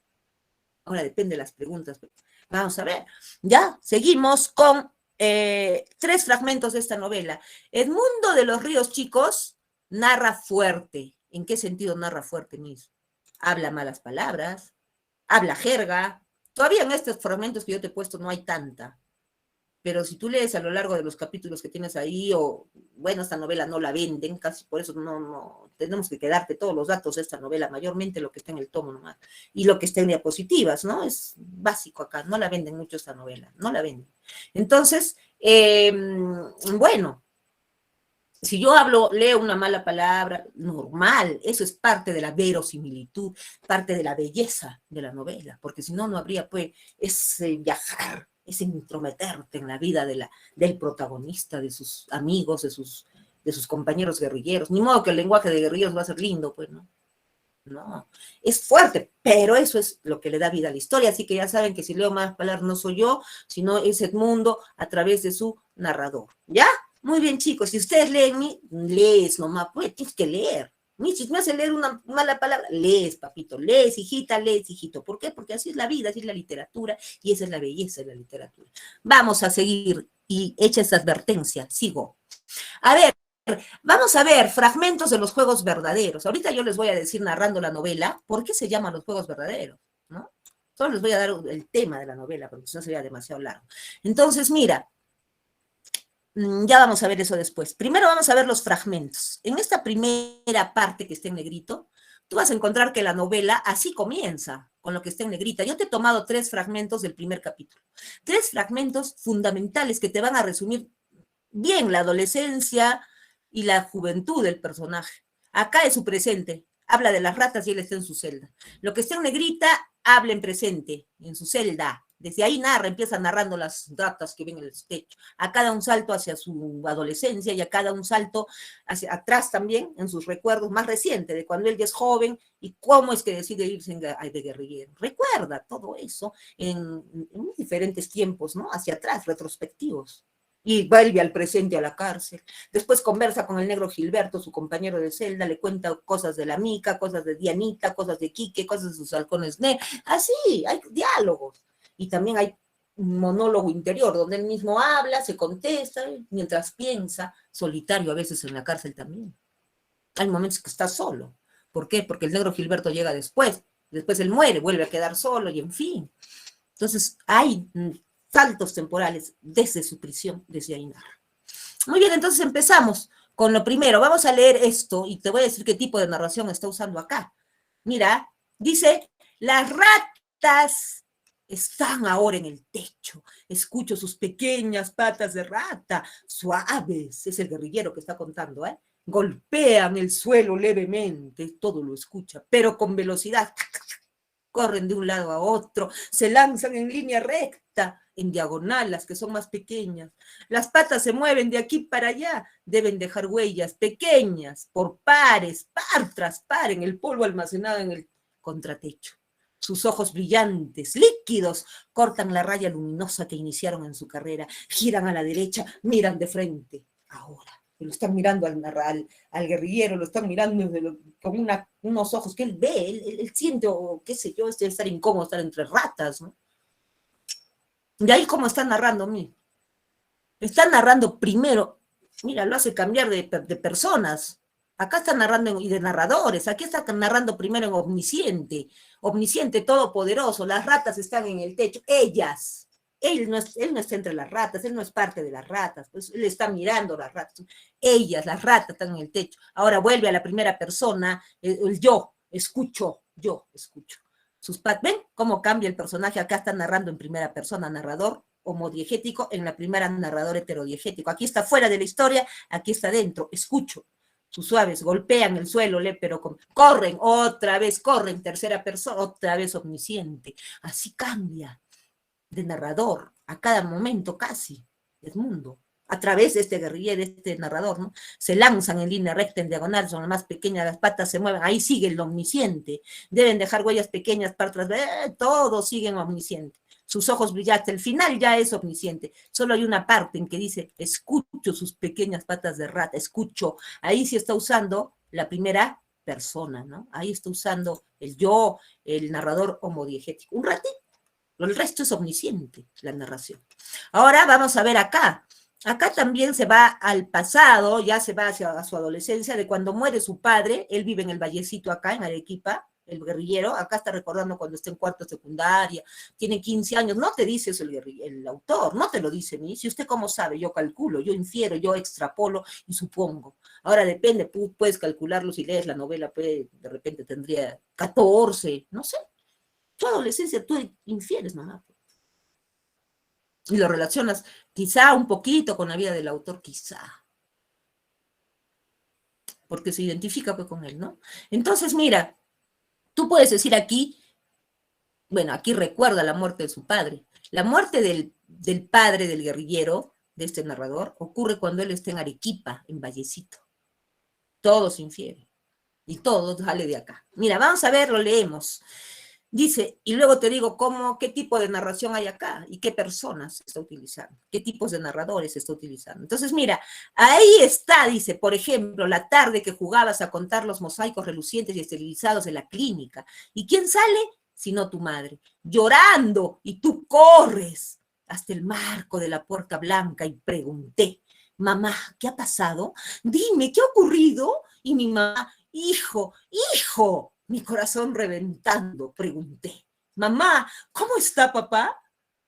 Ahora depende de las preguntas. Vamos a ver. Ya, seguimos con 3 fragmentos de esta novela. Edmundo de los Ríos, chicos, narra fuerte. ¿En qué sentido narra fuerte, Miss? Habla malas palabras, habla jerga. Todavía en estos fragmentos que yo te he puesto no hay tanta. Pero si tú lees a lo largo de los capítulos que tienes ahí, o bueno, esta novela no la venden, casi por eso no tenemos que quedarte todos los datos de esta novela, mayormente lo que está en el tomo nomás, y lo que está en diapositivas, ¿no? Es básico acá, no la venden mucho esta novela, no la venden. Entonces, bueno, si yo leo una mala palabra, normal, eso es parte de la verosimilitud, parte de la belleza de la novela, porque si no, no habría, pues, ese viajar, es intrometerte en la vida del protagonista, de sus amigos, de sus compañeros guerrilleros. Ni modo que el lenguaje de guerrilleros va a ser lindo, pues, ¿no? No, es fuerte, pero eso es lo que le da vida a la historia, así que ya saben que si leo más palabras no soy yo, sino es Edmundo a través de su narrador, ¿ya? Muy bien, chicos, si ustedes leen, lees nomás, pues tienes que leer. Si me hace leer una mala palabra, lees, papito, lees, hijito. ¿Por qué? Porque así es la vida, así es la literatura, y esa es la belleza de la literatura. Vamos a seguir, y hecha esta advertencia, sigo. A ver, vamos a ver fragmentos de los juegos verdaderos. Ahorita yo les voy a decir, narrando la novela, por qué se llaman los juegos verdaderos, ¿no? Solo les voy a dar el tema de la novela, porque si no sería demasiado largo. Entonces, mira, ya vamos a ver eso después. Primero vamos a ver los fragmentos. En esta primera parte que está en negrito, tú vas a encontrar que la novela así comienza, con lo que está en negrita. Yo te he tomado 3 fragmentos del primer capítulo. 3 fragmentos fundamentales que te van a resumir bien la adolescencia y la juventud del personaje. Acá es su presente. Habla de las ratas y él está en su celda. Lo que está en negrita, habla en presente, en su celda, Desde ahí narra, empieza narrando las ratas que ven en el techo. A cada un salto hacia su adolescencia y a cada un salto hacia atrás también, en sus recuerdos más recientes, de cuando él ya es joven y cómo es que decide irse de guerrillero. Recuerda todo eso en diferentes tiempos, ¿no? Hacia atrás, retrospectivos. Y vuelve al presente a la cárcel. Después conversa con el negro Gilberto, su compañero de celda, le cuenta cosas de la Mica, cosas de Dianita, cosas de Quique, cosas de sus halcones negros. Así, hay diálogos. Y también hay un monólogo interior, donde él mismo habla, se contesta, mientras piensa, solitario a veces en la cárcel también. Hay momentos que está solo. ¿Por qué? Porque el negro Gilberto llega después él muere, vuelve a quedar solo y en fin. Entonces hay saltos temporales desde su prisión, desde ahí narra. Muy bien, entonces empezamos con lo primero. Vamos a leer esto y te voy a decir qué tipo de narración está usando acá. Mira, dice, las ratas están ahora en el techo. Escucho sus pequeñas patas de rata, suaves. Es el guerrillero que está contando, ¿eh? Golpean el suelo levemente, todo lo escucha, pero con velocidad. Corren de un lado a otro, se lanzan en línea recta, en diagonal, las que son más pequeñas. Las patas se mueven de aquí para allá, deben dejar huellas pequeñas, por pares, par tras par, en el polvo almacenado en el contratecho. Sus ojos brillantes, líquidos, cortan la raya luminosa que iniciaron en su carrera, giran a la derecha, miran de frente. Ahora lo están mirando al guerrillero, lo están mirando con unos ojos que él ve, él siente, o qué sé yo, estar incómodo, estar entre ratas, ¿no? Y ahí como está narrando, mira, está narrando primero, mira, lo hace cambiar de personas. Acá está narrando y de narradores, aquí está narrando primero en omnisciente, todopoderoso, las ratas están en el techo, ellas. Él no está entre las ratas, él no es parte de las ratas, pues él está mirando las ratas. Ellas, las ratas, están en el techo. Ahora vuelve a la primera persona, el yo escucho. ¿Ven cómo cambia el personaje? Acá está narrando en primera persona, narrador homodiegético, en la primera narrador heterodiegético. Aquí está fuera de la historia, aquí está dentro, escucho. Sus suaves golpean el suelo, pero corren, otra vez corren, tercera persona, otra vez omnisciente. Así cambia de narrador a cada momento casi del mundo, a través de este guerrillero, este narrador, ¿no? Se lanzan en línea recta, en diagonal, son las más pequeñas, las patas se mueven, ahí sigue el omnisciente, deben dejar huellas pequeñas para atrás, todos siguen omnisciente, sus ojos brillantes, el final ya es omnisciente, solo hay una parte en que dice, escucho sus pequeñas patas de rata, escucho, ahí sí está usando la primera persona, ¿no? Ahí está usando el yo, el narrador homodiegético, un ratito. El resto es omnisciente, la narración. Ahora vamos a ver acá. Acá también se va al pasado, ya se va hacia su adolescencia, de cuando muere su padre. Él vive en el Vallecito acá, en Arequipa, el guerrillero. Acá está recordando cuando está en cuarto secundaria, tiene 15 años. No te dice eso el autor, no te lo dice ni. Si usted cómo sabe, yo calculo, yo infiero, yo extrapolo y supongo. Ahora depende, puedes calcularlo si lees la novela, de repente tendría 14, no sé. Tu adolescencia, tú infieres nomás. Y lo relacionas quizá un poquito con la vida del autor, quizá. Porque se identifica pues con él, ¿no? Entonces, mira, tú puedes decir aquí, bueno, aquí recuerda la muerte de su padre. La muerte del padre del guerrillero, de este narrador, ocurre cuando él está en Arequipa, en Vallecito. Todo se infiere. Y todo sale de acá. Mira, vamos a ver, lo leemos. Dice, y luego te digo qué tipo de narración hay acá y qué personas está utilizando, qué tipos de narradores está utilizando. Entonces, mira, ahí está, dice, por ejemplo, la tarde que jugabas a contar los mosaicos relucientes y esterilizados de la clínica. ¿Y quién sale? Sino tu madre, llorando, y tú corres hasta el marco de la puerta blanca y pregunté, mamá, ¿qué ha pasado? Dime, ¿qué ha ocurrido? Y mi mamá, hijo, mi corazón reventando, pregunté, mamá, ¿cómo está papá?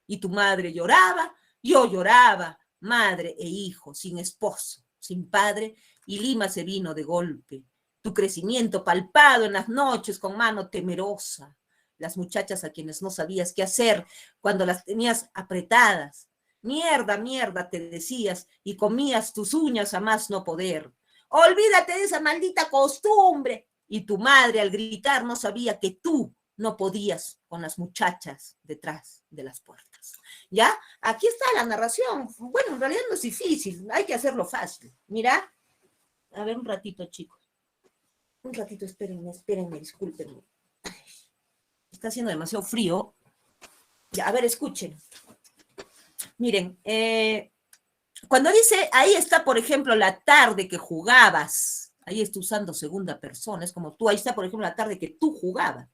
Y tu madre lloraba, yo lloraba, madre e hijo, sin esposo, sin padre, y Lima se vino de golpe. Tu crecimiento palpado en las noches con mano temerosa, las muchachas a quienes no sabías qué hacer cuando las tenías apretadas. Mierda, mierda, te decías, y comías tus uñas a más no poder. Olvídate de esa maldita costumbre. Y tu madre al gritar no sabía que tú no podías con las muchachas detrás de las puertas. ¿Ya? Aquí está la narración. Bueno, en realidad no es difícil, hay que hacerlo fácil. Mira, a ver un ratito, chicos. Un ratito, espérenme, discúlpenme. Está haciendo demasiado frío. Ya, a ver, escuchen. Miren, cuando dice, ahí está, por ejemplo, la tarde que jugabas, ahí está usando segunda persona, es como tú, ahí está, por ejemplo, la tarde que tú jugabas.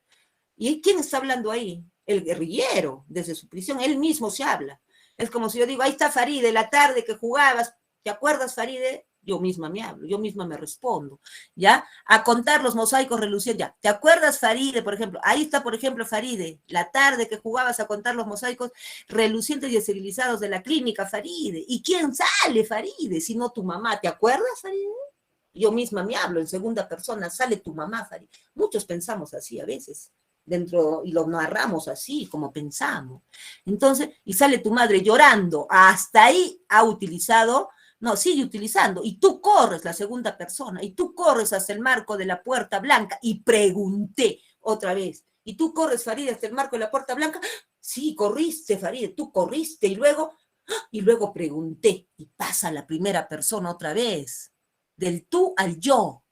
¿Y quién está hablando ahí? El guerrillero, desde su prisión, él mismo se habla. Es como si yo digo, ahí está Faride, la tarde que jugabas, ¿te acuerdas, Faride? Yo misma me hablo, yo misma me respondo, ¿ya? A contar los mosaicos relucientes, ya. ¿Te acuerdas, Faride, por ejemplo? Ahí está, por ejemplo, Faride, la tarde que jugabas a contar los mosaicos relucientes y esterilizados de la clínica, Faride. ¿Y quién sale, Faride? Si no tu mamá, ¿te acuerdas, Faride? Yo misma me hablo en segunda persona, sale tu mamá, Faride. Muchos pensamos así a veces dentro y lo narramos así como pensamos. Entonces, y sale tu madre llorando, hasta ahí ha utilizado, no, sigue utilizando, y tú corres, la segunda persona, y tú corres hasta el marco de la puerta blanca, y pregunté otra vez, y tú corres, Faride, hasta el marco de la puerta blanca, sí, corriste, Faride, tú corriste, y luego pregunté, y pasa la primera persona otra vez, del tú al yo,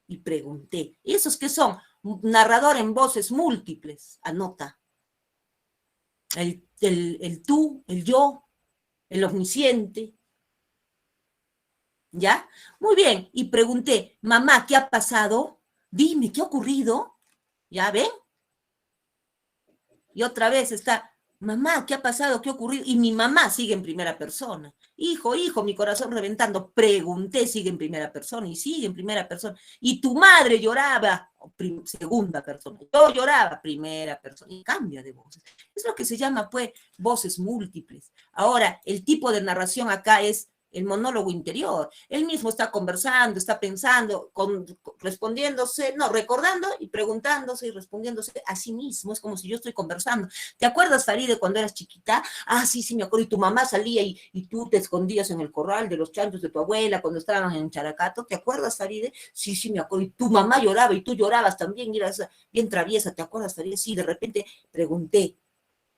y pregunté, ¿y esos qué son? Narrador en voces múltiples, anota. El tú, el yo, el omnisciente. ¿Ya? Muy bien. Y pregunté, mamá, ¿qué ha pasado? Dime, ¿qué ha ocurrido? ¿Ya ven? Y otra vez está, mamá, ¿qué ha pasado? ¿Qué ha ocurrido? Y mi mamá sigue en primera persona. Hijo, mi corazón reventando. Pregunté, sigue en primera persona y sigue en primera persona. Y tu madre lloraba, segunda persona. Yo lloraba, primera persona. Y cambia de voces. Es lo que se llama, pues, voces múltiples. Ahora, el tipo de narración acá es el monólogo interior. Él mismo está conversando, está pensando, respondiéndose, no, recordando y preguntándose y respondiéndose a sí mismo. Es como si yo estoy conversando. ¿Te acuerdas, Faride, cuando eras chiquita? Ah, sí, me acuerdo. Y tu mamá salía y tú te escondías en el corral de los chanchos de tu abuela cuando estaban en Characato. ¿Te acuerdas, Faride? Sí, me acuerdo. Y tu mamá lloraba y tú llorabas también. Y eras bien traviesa. ¿Te acuerdas, Faride? Sí, de repente pregunté.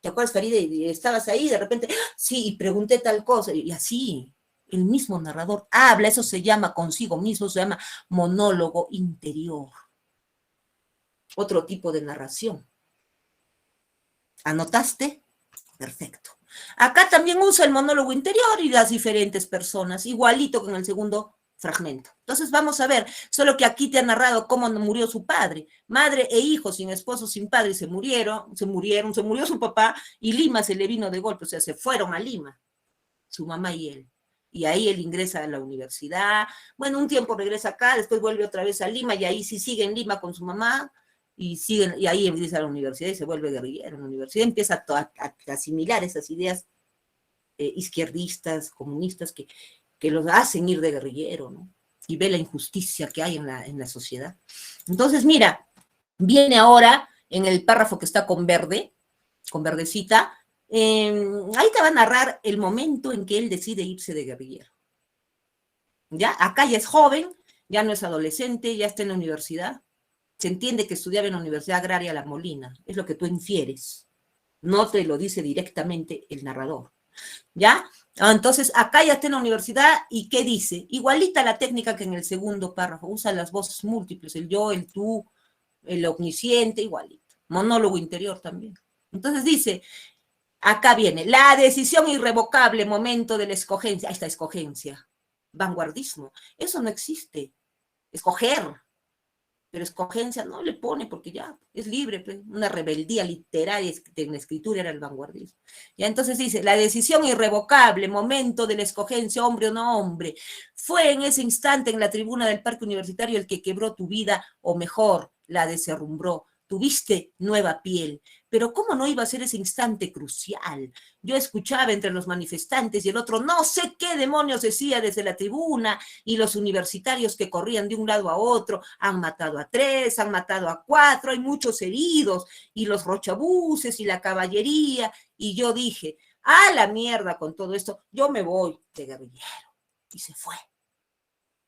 ¿Te acuerdas, Faride? Y estabas ahí, de repente, sí, y pregunté tal cosa. Y así, el mismo narrador habla, eso se llama consigo mismo, se llama monólogo interior. Otro tipo de narración. ¿Anotaste? Perfecto. Acá también usa el monólogo interior y las diferentes personas, igualito que en el segundo fragmento. Entonces vamos a ver, solo que aquí te ha narrado cómo murió su padre. Madre e hijo sin esposo, sin padre, se murió su papá y Lima se le vino de golpe, o sea, se fueron a Lima, su mamá y él. Y ahí él ingresa a la universidad, bueno, un tiempo regresa acá, después vuelve otra vez a Lima y ahí sí sigue en Lima con su mamá, y ahí ingresa a la universidad y se vuelve guerrillero. En la universidad empieza a asimilar esas ideas izquierdistas, comunistas, que los hacen ir de guerrillero, ¿no? Y ve la injusticia que hay en la sociedad. Entonces, mira, viene ahora en el párrafo que está con verde, con verdecita, ahí te va a narrar el momento en que él decide irse de guerrillero. ¿Ya? Acá ya es joven, ya no es adolescente, ya está en la universidad. Se entiende que estudiaba en la Universidad Agraria La Molina, es lo que tú infieres. No te lo dice directamente el narrador. ¿Ya? Entonces, acá ya está en la universidad, ¿y qué dice? Igualita la técnica que en el segundo párrafo, usa las voces múltiples, el yo, el tú, el omnisciente, igualito. Monólogo interior también. Entonces dice, acá viene, la decisión irrevocable, momento de la escogencia. Ahí está, escogencia. Vanguardismo. Eso no existe. Escoger. Pero escogencia no le pone porque ya es libre, pues, una rebeldía literaria en la escritura era el vanguardismo. Ya entonces dice, la decisión irrevocable, momento de la escogencia, hombre o no hombre, fue en ese instante en la tribuna del Parque Universitario el que quebró tu vida, o mejor, la desherrumbró. Tuviste nueva piel, pero ¿cómo no iba a ser ese instante crucial? Yo escuchaba entre los manifestantes y el otro, no sé qué demonios decía desde la tribuna, y los universitarios que corrían de un lado a otro, han matado a 3, han matado a 4, hay muchos heridos, y los rochabuses y la caballería, y yo dije, a la mierda con todo esto, yo me voy de guerrillero, y se fue.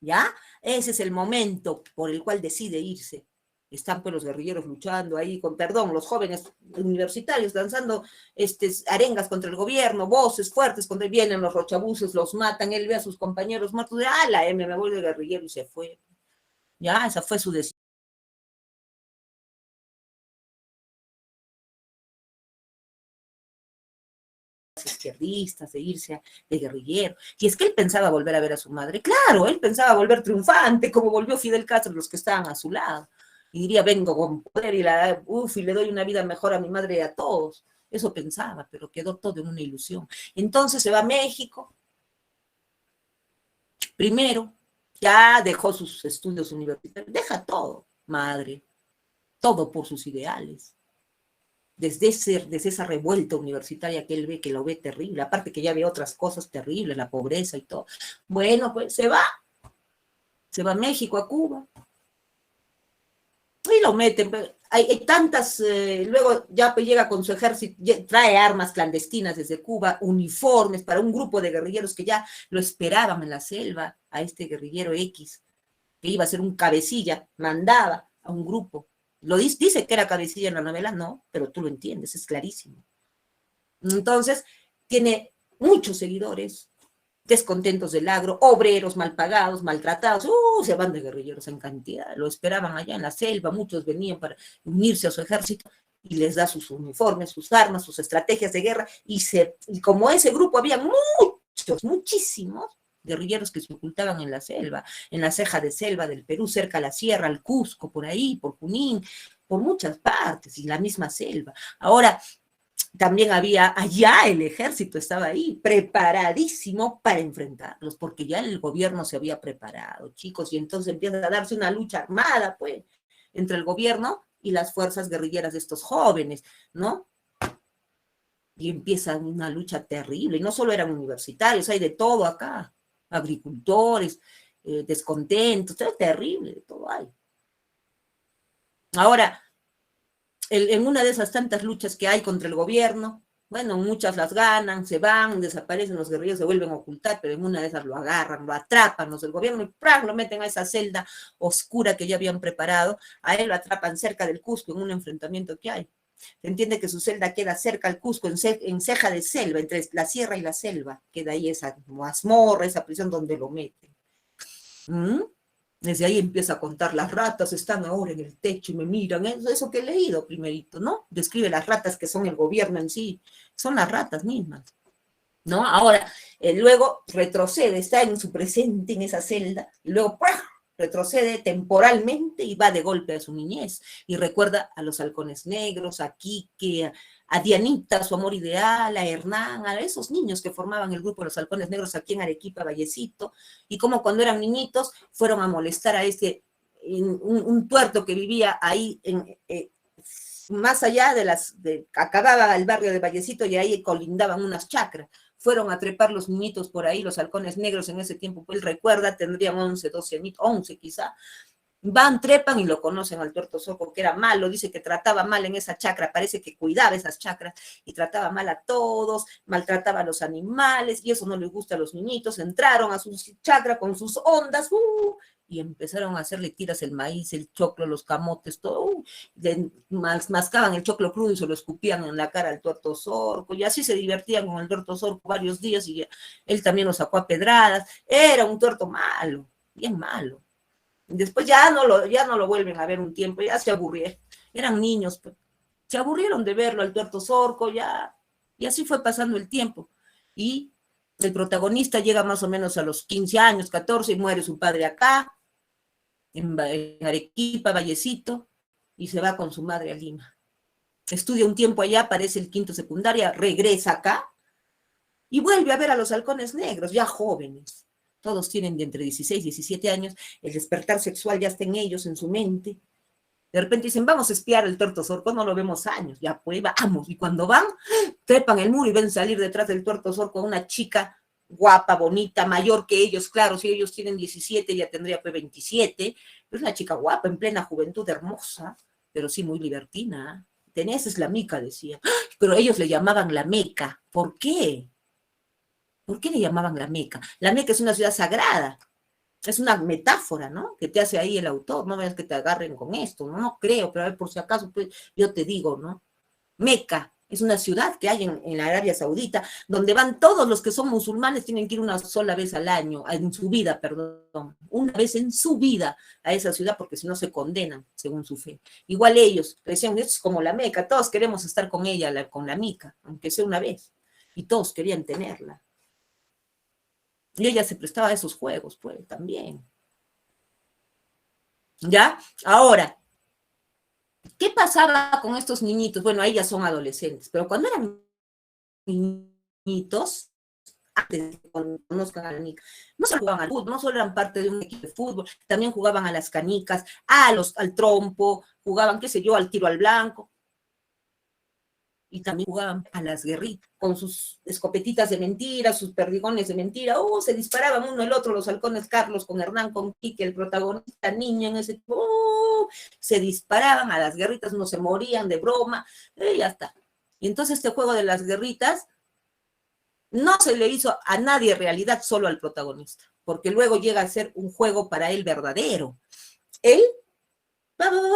¿Ya? Ese es el momento por el cual decide irse. Están pues los guerrilleros luchando ahí, con perdón, los jóvenes universitarios danzando arengas contra el gobierno, voces fuertes, cuando vienen los rochabuces, los matan, él ve a sus compañeros muertos, de la M, me voy de guerrillero y se fue. Ya, esa fue su decisión. Izquierdistas, de irse de guerrillero. Y es que él pensaba volver a ver a su madre. Claro, él pensaba volver triunfante, como volvió Fidel Castro, los que estaban a su lado. Y diría, vengo con poder y le doy una vida mejor a mi madre y a todos. Eso pensaba, pero quedó todo en una ilusión. Entonces se va a México. Primero, ya dejó sus estudios universitarios, deja todo, madre, todo por sus ideales. Desde esa revuelta universitaria que él ve, que lo ve terrible, aparte que ya ve otras cosas terribles, la pobreza y todo. Bueno, pues se va a México, a Cuba, y lo meten. Hay tantas, luego ya pues llega con su ejército, trae armas clandestinas desde Cuba, uniformes para un grupo de guerrilleros que ya lo esperaban en la selva, a este guerrillero X, que iba a ser un cabecilla, mandaba a un grupo. Dice que era cabecilla en la novela, no, pero tú lo entiendes, es clarísimo. Entonces, tiene muchos seguidores, descontentos del agro, obreros mal pagados, maltratados, se van de guerrilleros en cantidad, lo esperaban allá en la selva, muchos venían para unirse a su ejército y les da sus uniformes, sus armas, sus estrategias de guerra, y como ese grupo había muchísimos guerrilleros que se ocultaban en la selva, en la ceja de selva del Perú, cerca a la sierra, al Cusco, por ahí, por Junín, por muchas partes, y la misma selva. Ahora, también había allá, el ejército estaba ahí, preparadísimo para enfrentarlos, porque ya el gobierno se había preparado, chicos, y entonces empieza a darse una lucha armada, pues, entre el gobierno y las fuerzas guerrilleras de estos jóvenes, ¿no? Y empieza una lucha terrible, y no solo eran universitarios, hay de todo acá, agricultores, descontentos, todo terrible, de todo hay. Ahora, en una de esas tantas luchas que hay contra el gobierno, bueno, muchas las ganan, se van, desaparecen los guerrilleros, se vuelven a ocultar, pero en una de esas lo agarran, lo atrapan los del gobierno y ¡pram! Lo meten a esa celda oscura que ya habían preparado, a él lo atrapan cerca del Cusco en un enfrentamiento que hay. Se entiende que su celda queda cerca al Cusco, en ceja de selva, entre la sierra y la selva, queda ahí esa mazmorra, esa prisión donde lo meten. Desde ahí empieza a contar, las ratas están ahora en el techo y me miran, eso que he leído primerito, ¿no? Describe las ratas que son el gobierno en sí, son las ratas mismas, ¿no? Ahora, luego retrocede, está en su presente en esa celda, y luego ¡pah! Retrocede temporalmente y va de golpe a su niñez, y recuerda a los halcones negros, a Quique, a Dianita, su amor ideal, a Hernán, a esos niños que formaban el grupo de los halcones negros aquí en Arequipa, Vallecito, y como cuando eran niñitos fueron a molestar a un tuerto que vivía ahí más allá acababa el barrio de Vallecito y ahí colindaban unas chacras. Fueron a trepar los niñitos por ahí, los halcones negros en ese tiempo, pues él recuerda, tendrían 11, 12 añitos, 11 quizá. Van, trepan y lo conocen al tuerto Soco, que era malo, dice que trataba mal en esa chacra, parece que cuidaba esas chacras y trataba mal a todos, maltrataba a los animales, y eso no les gusta a los niñitos. Entraron a su chacra con sus ondas, y empezaron a hacerle tiras el maíz, el choclo, los camotes, todo, mascaban el choclo crudo y se lo escupían en la cara al tuerto Sorco, y así se divertían con el tuerto Sorco varios días, y él también lo sacó a pedradas. Era un tuerto malo, bien malo. Después ya no lo vuelven a ver un tiempo, ya se aburrieron, eran niños, pues, se aburrieron de verlo al tuerto Sorco, ya, y así fue pasando el tiempo, y el protagonista llega más o menos a los 15 años, 14, y muere su padre acá, en Arequipa, Vallecito, y se va con su madre a Lima. Estudia un tiempo allá, aparece el quinto secundaria, regresa acá, y vuelve a ver a los halcones negros, ya jóvenes. Todos tienen de entre 16 y 17 años, el despertar sexual ya está en ellos, en su mente. De repente dicen, vamos a espiar el tuerto Sorco, no lo vemos años, ya pues vamos. Y cuando van, trepan el muro y ven salir detrás del tuerto Sorco a una chica guapa, bonita, mayor que ellos, claro, si ellos tienen 17, ya tendría pues 27, es una chica guapa, en plena juventud, hermosa, pero sí muy libertina. Esa es la mica, decía. Pero ellos le llamaban la Meca. ¿Por qué? ¿Por qué le llamaban la Meca? La Meca es una ciudad sagrada. Es una metáfora, ¿no? Que te hace ahí el autor, no veas que te agarren con esto, no, no creo, pero a ver, por si acaso, pues, yo te digo, ¿no? Meca es una ciudad que hay en la Arabia Saudita, donde van todos los que son musulmanes, tienen que ir una sola vez al año, en su vida, perdón, una vez en su vida a esa ciudad, porque si no se condenan según su fe. Igual ellos decían, esto es como la Meca, todos queremos estar con ella, con la Meca, aunque sea una vez, y todos querían tenerla. Y ella se prestaba a esos juegos, pues, también. ¿Ya? Ahora, ¿qué pasaba con estos niñitos? Bueno, ahí ya son adolescentes, pero cuando eran niñitos, antes de que conozcan a la Nica, no solo jugaban al fútbol, no solo eran parte de un equipo de fútbol, también jugaban a las canicas, al trompo, jugaban, qué sé yo, al tiro al blanco, y también jugaban a las guerritas, con sus escopetitas de mentira, sus perdigones de mentira, se disparaban uno el otro, los halcones Carlos con Hernán, con Quique, el protagonista niño en ese, se disparaban a las guerritas, unos se morían de broma, y ya está. Y entonces este juego de las guerritas no se le hizo a nadie en realidad, solo al protagonista, porque luego llega a ser un juego para él verdadero. Él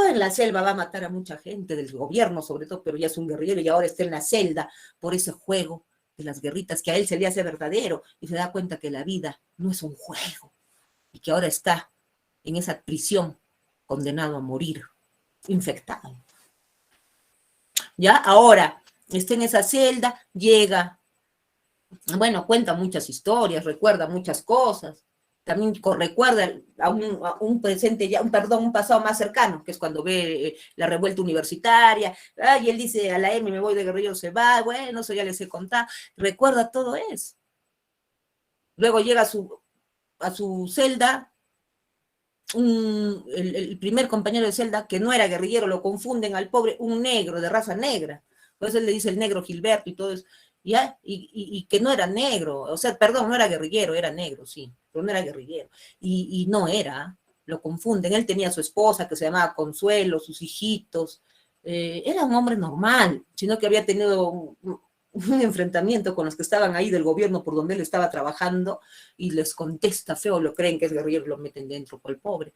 en la selva va a matar a mucha gente del gobierno, sobre todo, pero ya es un guerrillero y ahora está en la celda por ese juego de las guerritas que a él se le hace verdadero y se da cuenta que la vida no es un juego y que ahora está en esa prisión condenado a morir, infectado. Ya, ahora está en esa celda, llega, bueno, cuenta muchas historias, recuerda muchas cosas. También recuerda a un presente, ya, un pasado más cercano, que es cuando ve la revuelta universitaria, y él dice, a la M me voy de guerrillero, se va, bueno, eso ya les he contado, recuerda todo eso. Luego llega a su celda, el primer compañero de celda, que no era guerrillero, lo confunden al pobre, un negro, de raza negra, entonces él le dice el negro Gilberto y todo eso, ¿ya? Y que no era negro, o sea, perdón, no era guerrillero, era negro, sí, pero no era guerrillero, y no era, lo confunden, él tenía su esposa que se llamaba Consuelo, sus hijitos, era un hombre normal, sino que había tenido un enfrentamiento con los que estaban ahí del gobierno por donde él estaba trabajando, y les contesta feo, lo creen que es guerrillero, lo meten dentro por el pobre.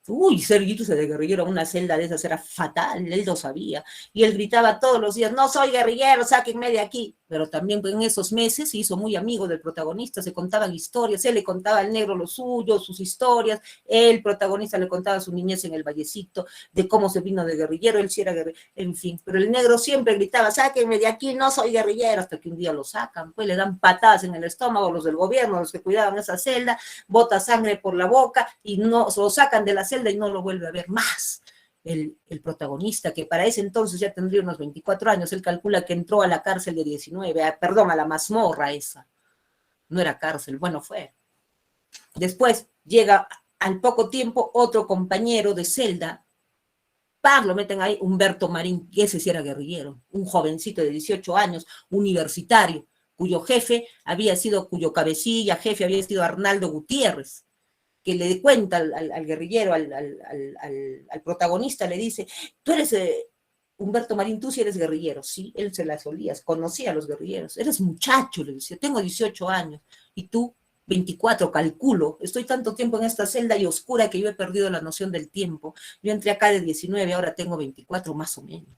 Uy, ser irse de guerrillero a una celda de esas era fatal, él lo sabía, y él gritaba todos los días, no soy guerrillero, sáquenme de aquí, pero también en esos meses se hizo muy amigo del protagonista, se contaban historias, él le contaba al negro lo suyo, sus historias, el protagonista le contaba su niñez en el Vallecito, de cómo se vino de guerrillero, él sí era guerrillero, en fin, pero el negro siempre gritaba, sáquenme de aquí, no soy guerrillero, hasta que un día lo sacan, pues le dan patadas en el estómago los del gobierno, los que cuidaban esa celda, bota sangre por la boca y no lo sacan de la celda y no lo vuelve a ver más. El protagonista, que para ese entonces ya tendría unos 24 años, él calcula que entró a la cárcel de 19, perdón, a la mazmorra esa, no era cárcel, bueno, fue. Después llega al poco tiempo otro compañero de celda, lo meten ahí, Humberto Marín, que ese sí era guerrillero, un jovencito de 18 años, universitario, cuyo cuyo cabecilla, jefe había sido Arnaldo Gutiérrez, que le cuenta al guerrillero, al protagonista, le dice, tú eres Humberto Marín, tú sí eres guerrillero. Sí, él se las olía, conocía a los guerrilleros. Eres muchacho, le decía, tengo 18 años, y tú 24, calculo, estoy tanto tiempo en esta celda y oscura que yo he perdido la noción del tiempo. Yo entré acá de 19, ahora tengo 24 más o menos.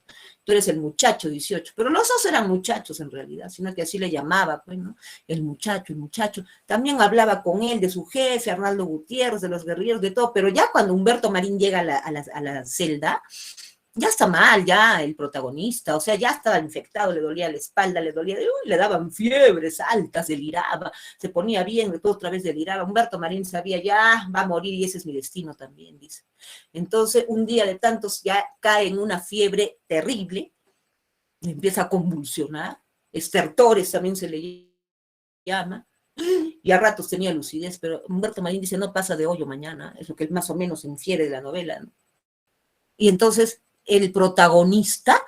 Tú eres el muchacho 18, pero los dos eran muchachos en realidad, sino que así le llamaba, pues, ¿no? El muchacho. También hablaba con él de su jefe, Arnaldo Gutiérrez, de los guerrilleros, de todo, pero ya cuando Humberto Marín llega a la celda, ya está mal, ya el protagonista, o sea, ya estaba infectado, le dolía la espalda, le daban fiebres altas, deliraba, se ponía bien, después otra vez deliraba. Humberto Marín sabía, ya va a morir y ese es mi destino también, dice. Entonces, un día de tantos ya cae en una fiebre terrible, empieza a convulsionar, estertores también se le llama, y a ratos tenía lucidez, pero Humberto Marín dice, no pasa de hoyo mañana, es lo que él más o menos infiere de la novela, ¿no? Y entonces el protagonista,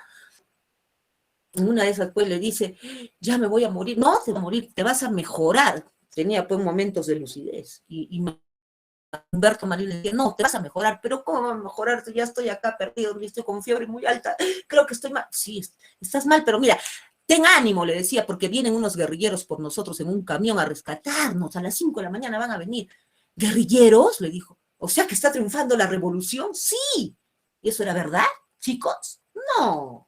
en una de esas pues le dice, ya me voy a morir, no te vas a morir, te vas a mejorar. Tenía pues momentos de lucidez, y Humberto Marín le decía, no, te vas a mejorar, pero ¿cómo va a mejorar? Ya estoy acá perdido, estoy con fiebre muy alta, creo que estoy mal. Sí, estás mal, pero mira, ten ánimo, le decía, porque vienen unos guerrilleros por nosotros en un camión a rescatarnos, a las 5 de la mañana van a venir. ¿Guerrilleros? Le dijo. O sea que está triunfando la revolución. Sí. ¿Y eso era verdad, chicos? No.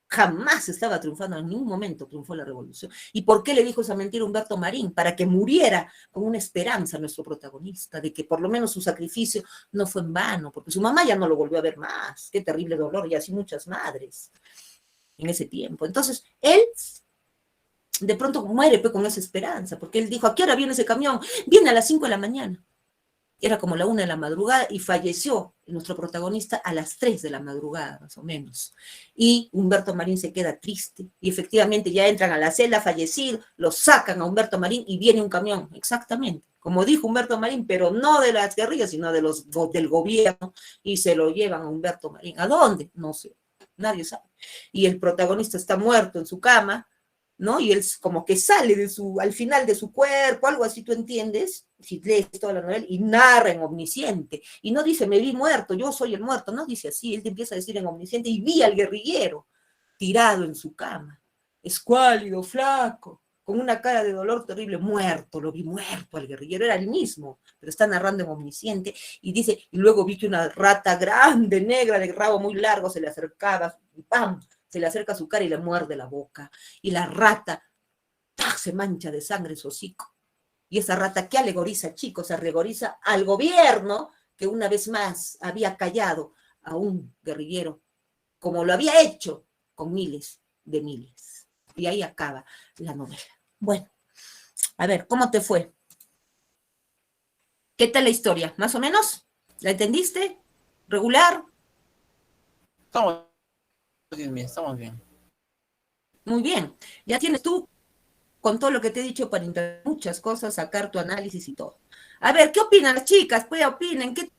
Jamás estaba triunfando, en ningún momento triunfó la revolución. ¿Y por qué le dijo esa mentira a Humberto Marín? Para que muriera con una esperanza nuestro protagonista, de que por lo menos su sacrificio no fue en vano, porque su mamá ya no lo volvió a ver más. Qué terrible dolor, y así muchas madres en ese tiempo. Entonces, él de pronto muere pues, con esa esperanza, porque él dijo, ¿a qué hora viene ese camión? Viene a las 5 de la mañana. Era como la 1 de la madrugada y falleció nuestro protagonista a las 3 de la madrugada, más o menos. Y Humberto Marín se queda triste y efectivamente ya entran a la celda fallecido, lo sacan a Humberto Marín y viene un camión, exactamente, como dijo Humberto Marín, pero no de las guerrillas, sino del gobierno, y se lo llevan a Humberto Marín. ¿A dónde? No sé, nadie sabe. Y el protagonista está muerto en su cama, ¿no? Y él como que sale al final de su cuerpo, algo así, ¿tú entiendes? Si lees toda la novela, y narra en omnisciente, y no dice, me vi muerto, yo soy el muerto, no dice así, él te empieza a decir en omnisciente, y vi al guerrillero tirado en su cama, escuálido, flaco, con una cara de dolor terrible, muerto, lo vi muerto al guerrillero, era el mismo, pero está narrando en omnisciente, y dice, y luego vi que una rata grande, negra, de rabo muy largo, se le acercaba, y ¡pam!, se le acerca a su cara y le muerde la boca. Y la rata ¡tac!, se mancha de sangre su hocico. Y esa rata, ¿qué alegoriza, chicos? Alegoriza al gobierno que una vez más había callado a un guerrillero, como lo había hecho con miles de miles. Y ahí acaba la novela. Bueno, a ver, ¿cómo te fue? ¿Qué tal la historia? ¿Más o menos? ¿La entendiste? ¿Regular? Estamos bien, estamos bien. Muy bien. Ya tienes tú, con todo lo que te he dicho, para entender muchas cosas, sacar tu análisis y todo. A ver, ¿qué opinan las chicas? Pues opinen, ¿qué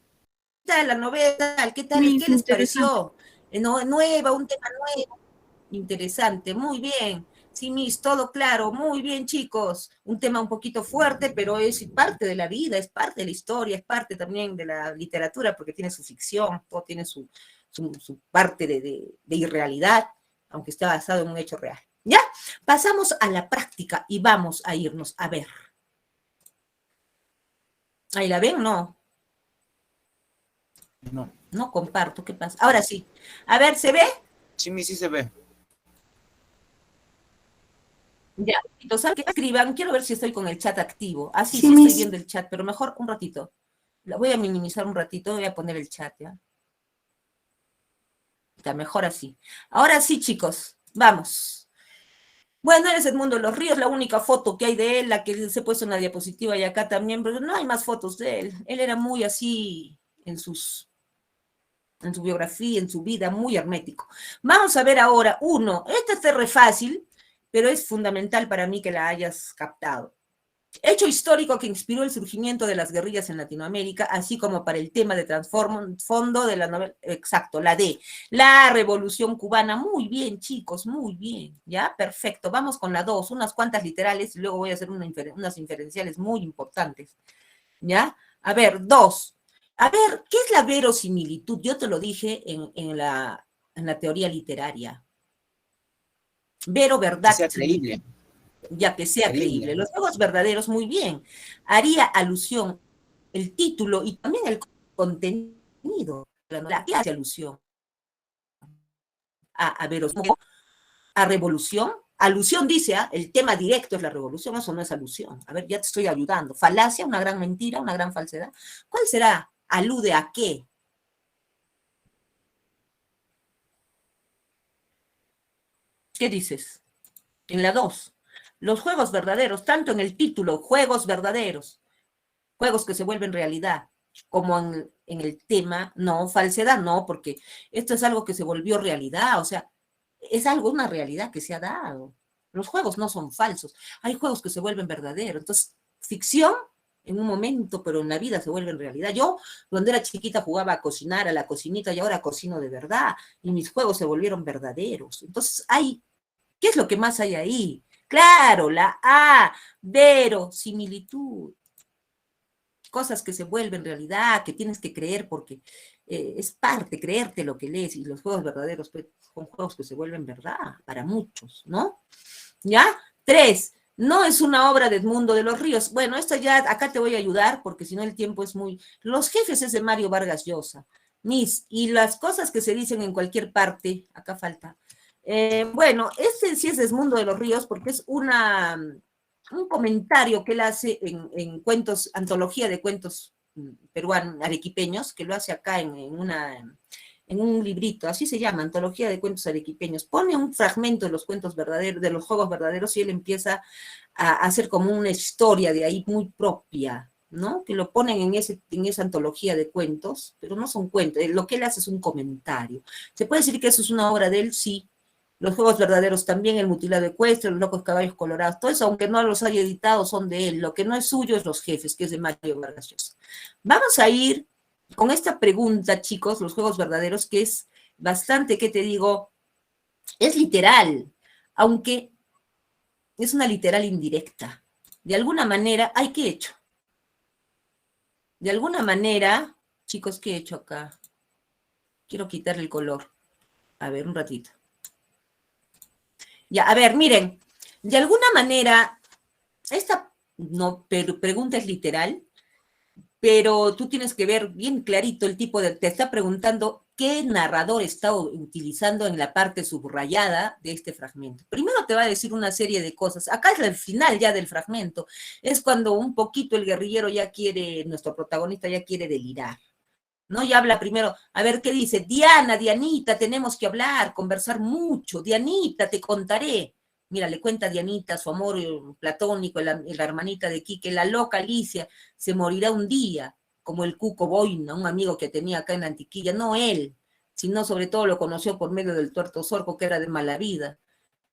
tal la novela? ¿Qué tal? ¿Qué Miss, les interesante. pareció? Nueva, un tema nuevo, interesante, muy bien. Sí, Miss, todo claro, muy bien, chicos. Un tema un poquito fuerte, pero es parte de la vida, es parte de la historia, es parte también de la literatura, porque tiene su ficción, todo tiene su parte de irrealidad, aunque está basado en un hecho real. ¿Ya? Pasamos a la práctica y vamos a irnos a ver. ¿Ahí la ven? No, No. no comparto. ¿Qué pasa? Ahora sí. A ver, ¿se ve? Sí, sí se ve. Ya. Entonces, que escriban. Quiero ver si estoy con el chat activo. Ah, sí, Sí, sí estoy Miss. viendo el chat, pero mejor un ratito. La voy a minimizar un ratito, voy a poner el chat, ¿ya? Está mejor así. Ahora sí, chicos, vamos. Bueno, él es Edmundo Los Ríos, la única foto que hay de él, la que se ha puesto en la diapositiva y acá también, pero no hay más fotos de él. Él era muy así en su biografía, en su vida, muy hermético. Vamos a ver ahora uno. Este es re fácil, pero es fundamental para mí que la hayas captado. Hecho histórico que inspiró el surgimiento de las guerrillas en Latinoamérica, así como para el tema de trasfondo de la novela, exacto, la D, la Revolución Cubana. Muy bien, chicos, muy bien, ¿ya? Perfecto. Vamos con la 2, unas cuantas literales y luego voy a hacer unas inferenciales muy importantes, ¿ya? A ver, 2. A ver, ¿qué es la verosimilitud? Yo te lo dije en la teoría literaria. Vero, Que verdad, sea similitud, creíble. ya que sea creíble. Creíble. Los juegos verdaderos, muy bien. Haría alusión el título y también el contenido de la novela. ¿Qué hace alusión? A verosimilitud, a revolución. Alusión dice, el tema directo es la revolución, eso no es alusión. A ver, ya te estoy ayudando. Falacia, una gran mentira, una gran falsedad. ¿Cuál será? ¿Alude a qué? ¿Qué dices? En la 2. Los juegos verdaderos, tanto en el título, juegos verdaderos, juegos que se vuelven realidad, como en el tema, no, falsedad, no, porque esto es algo que se volvió realidad, o sea, es algo, una realidad que se ha dado. Los juegos no son falsos, hay juegos que se vuelven verdaderos. Entonces, ficción en un momento, pero en la vida se vuelven realidad. Yo, cuando era chiquita, jugaba a cocinar, a la cocinita, y ahora cocino de verdad, y mis juegos se volvieron verdaderos. Entonces, ¿qué es lo que más hay ahí? Claro, la A, verosimilitud. Cosas que se vuelven realidad, que tienes que creer porque es parte, creerte lo que lees, y los juegos verdaderos pues, son juegos que se vuelven verdad para muchos, ¿no? ¿Ya? 3. No es una obra de Edmundo de los Ríos. Bueno, esto ya, acá te voy a ayudar, porque si no el tiempo es muy... Los jefes es de Mario Vargas Llosa. Y las cosas que se dicen en cualquier parte, acá falta. Bueno, este sí es de Edmundo de los Ríos, porque es un comentario que él hace en cuentos, antología de cuentos peruanos, arequipeños, que lo hace acá en un librito, así se llama, Antología de Cuentos Arequipeños. Pone un fragmento de los cuentos verdaderos, de los juegos verdaderos, y él empieza a hacer como una historia de ahí muy propia, ¿no? Que lo ponen en esa antología de cuentos, pero no son cuentos, lo que él hace es un comentario. ¿Se puede decir que eso es una obra de él? Sí. Los juegos verdaderos también, el mutilado ecuestre, los locos caballos colorados, todo eso, aunque no los haya editado, son de él. Lo que no es suyo es Los Jefes, que es de Mario Vargas Llosa. Vamos a ir con esta pregunta, chicos, los juegos verdaderos, que es bastante, ¿qué te digo? Es literal, aunque es una literal indirecta. De alguna manera, ay, ¿qué he hecho? De alguna manera, chicos, ¿qué he hecho acá? Quiero quitarle el color. A ver, un ratito. Ya, a ver, miren, de alguna manera, esta no, pregunta es literal, pero tú tienes que ver bien clarito el tipo de... Te está preguntando qué narrador está utilizando en la parte subrayada de este fragmento. Primero te va a decir una serie de cosas. Acá es el final ya del fragmento. Es cuando un poquito el guerrillero ya quiere, nuestro protagonista ya quiere delirar, ¿no? Y habla primero, a ver qué dice. Diana, Dianita, tenemos que hablar, conversar mucho. Dianita, te contaré. Mira, le cuenta a Dianita su amor platónico, la hermanita de Quique, la loca Alicia, se morirá un día, como el Cuco Boina, un amigo que tenía acá en Antiquilla, no él, sino sobre todo lo conoció por medio del tuerto Zorco, que era de mala vida,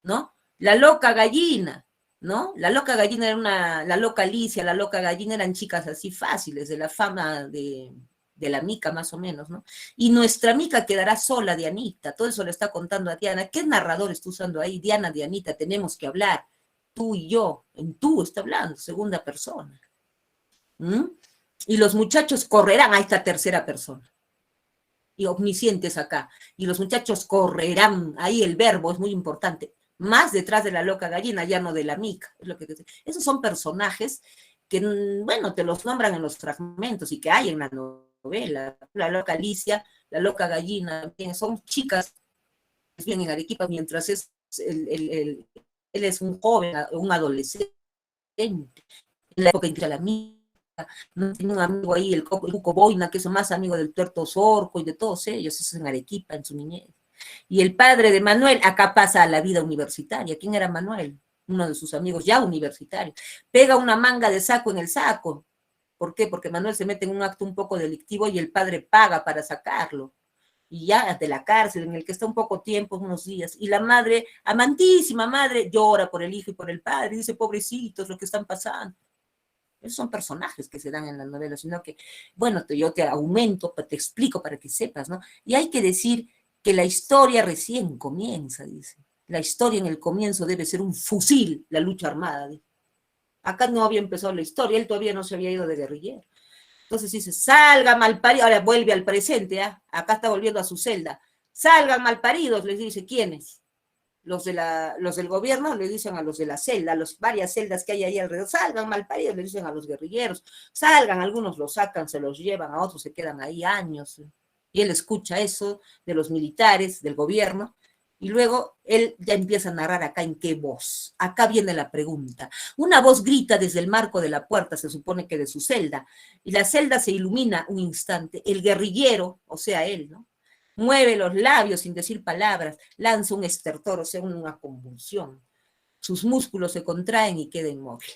¿no? La loca gallina, ¿no? La loca gallina era la loca Alicia, la loca gallina eran chicas así fáciles, de la fama de la mica más o menos, ¿no? Y nuestra mica quedará sola, Dianita, todo eso le está contando a Diana. ¿Qué narrador está usando ahí? Diana, Dianita, tenemos que hablar, tú y yo, en tú está hablando, segunda persona. ¿Mm? Y los muchachos correrán a esta tercera persona. Y omniscientes acá. Y los muchachos correrán, ahí el verbo es muy importante, más detrás de la loca gallina, ya no de la mica. Es lo que esos son personajes que, bueno, te los nombran en los fragmentos y que hay en la novela. La loca Alicia, la loca gallina, son chicas que viven en Arequipa mientras él es un joven, un adolescente, en la época en que la mica, no tiene un amigo ahí, el Cuco Boina, que es más amigo del tuerto Zorco y de todos ellos, eso es en Arequipa, en su niñez. Y el padre de Manuel acá pasa a la vida universitaria. ¿Quién era Manuel? Uno de sus amigos ya universitarios. Pega una manga de saco en el saco. ¿Por qué? Porque Manuel se mete en un acto un poco delictivo y el padre paga para sacarlo. Y ya de la cárcel, en el que está un poco tiempo, unos días. Y la madre, amantísima madre, llora por el hijo y por el padre. Y dice, pobrecitos, lo que están pasando. Esos son personajes que se dan en la novela, sino que, bueno, yo te aumento, te explico para que sepas, ¿no? Y hay que decir que la historia recién comienza, dice. La historia en el comienzo debe ser un fusil, la lucha armada. Dice. Acá no había empezado la historia, él todavía no se había ido de guerrillero. Entonces dice, salgan malparidos, ahora vuelve al presente, ¿eh? Acá está volviendo a su celda. Salgan malparidos, les dice, ¿quiénes? Los del gobierno le dicen a los de la celda, varias celdas que hay ahí alrededor, salgan malparidos, le dicen a los guerrilleros, salgan, algunos los sacan, se los llevan, a otros se quedan ahí años. Y él escucha eso de los militares, del gobierno, y luego él ya empieza a narrar acá en qué voz. Acá viene la pregunta. Una voz grita desde el marco de la puerta, se supone que de su celda, y la celda se ilumina un instante. El guerrillero, o sea, él, ¿no? Mueve los labios sin decir palabras, lanza un estertor, o sea, una convulsión. Sus músculos se contraen y queda inmóvil.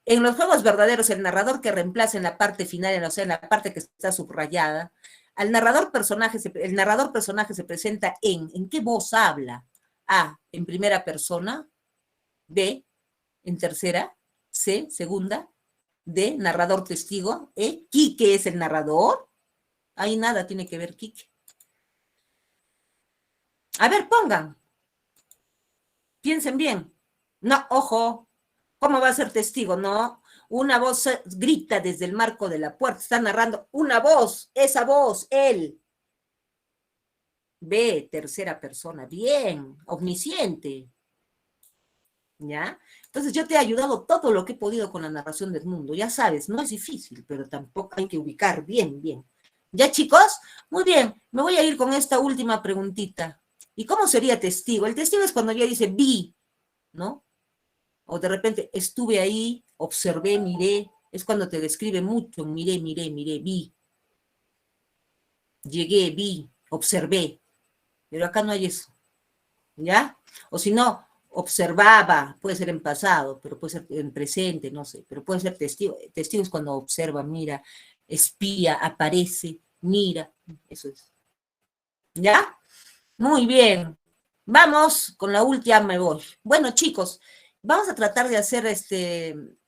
En los juegos verdaderos, el narrador que reemplaza en la parte final, o sea, en la parte que está subrayada, el narrador personaje se presenta ¿en qué voz habla? A, en primera persona, B, en tercera, C, segunda, D, narrador testigo, E, Quique es el narrador. Ahí nada tiene que ver Quique. A ver, pongan. Piensen bien. No, ojo, ¿cómo va a ser testigo? No, una voz grita desde el marco de la puerta, está narrando una voz, esa voz, él. B, tercera persona, bien, omnisciente. ¿ya? Entonces yo te he ayudado todo lo que he podido con la narración del mundo, ya sabes, no es difícil, pero tampoco hay que ubicar bien, bien. ¿Ya, chicos? Muy bien, me voy a ir con esta última preguntita. ¿Y cómo sería testigo? El testigo es cuando ya dice vi, ¿no? O de repente estuve ahí, observé, miré, es cuando te describe mucho, miré, miré, miré, vi, llegué, vi, observé, pero acá no hay eso, ¿ya? O si no, observaba, puede ser en pasado, pero puede ser en presente, no sé, pero puede ser testigo. Testigo es cuando observa, mira, espía, aparece, mira, eso es. ¿Ya? Muy bien. Vamos con la última, me voy. Bueno, chicos, vamos a tratar de hacer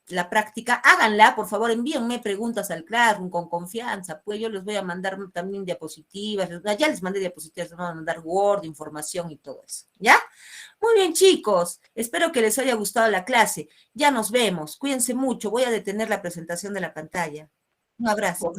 la práctica. Háganla, por favor, envíenme preguntas al Classroom con confianza. Pues yo les voy a mandar también diapositivas. Ya les mandé diapositivas, les voy a mandar Word, información y todo eso. ¿Ya? Muy bien, chicos. Espero que les haya gustado la clase. Ya nos vemos. Cuídense mucho. Voy a detener la presentación de la pantalla. Un abrazo.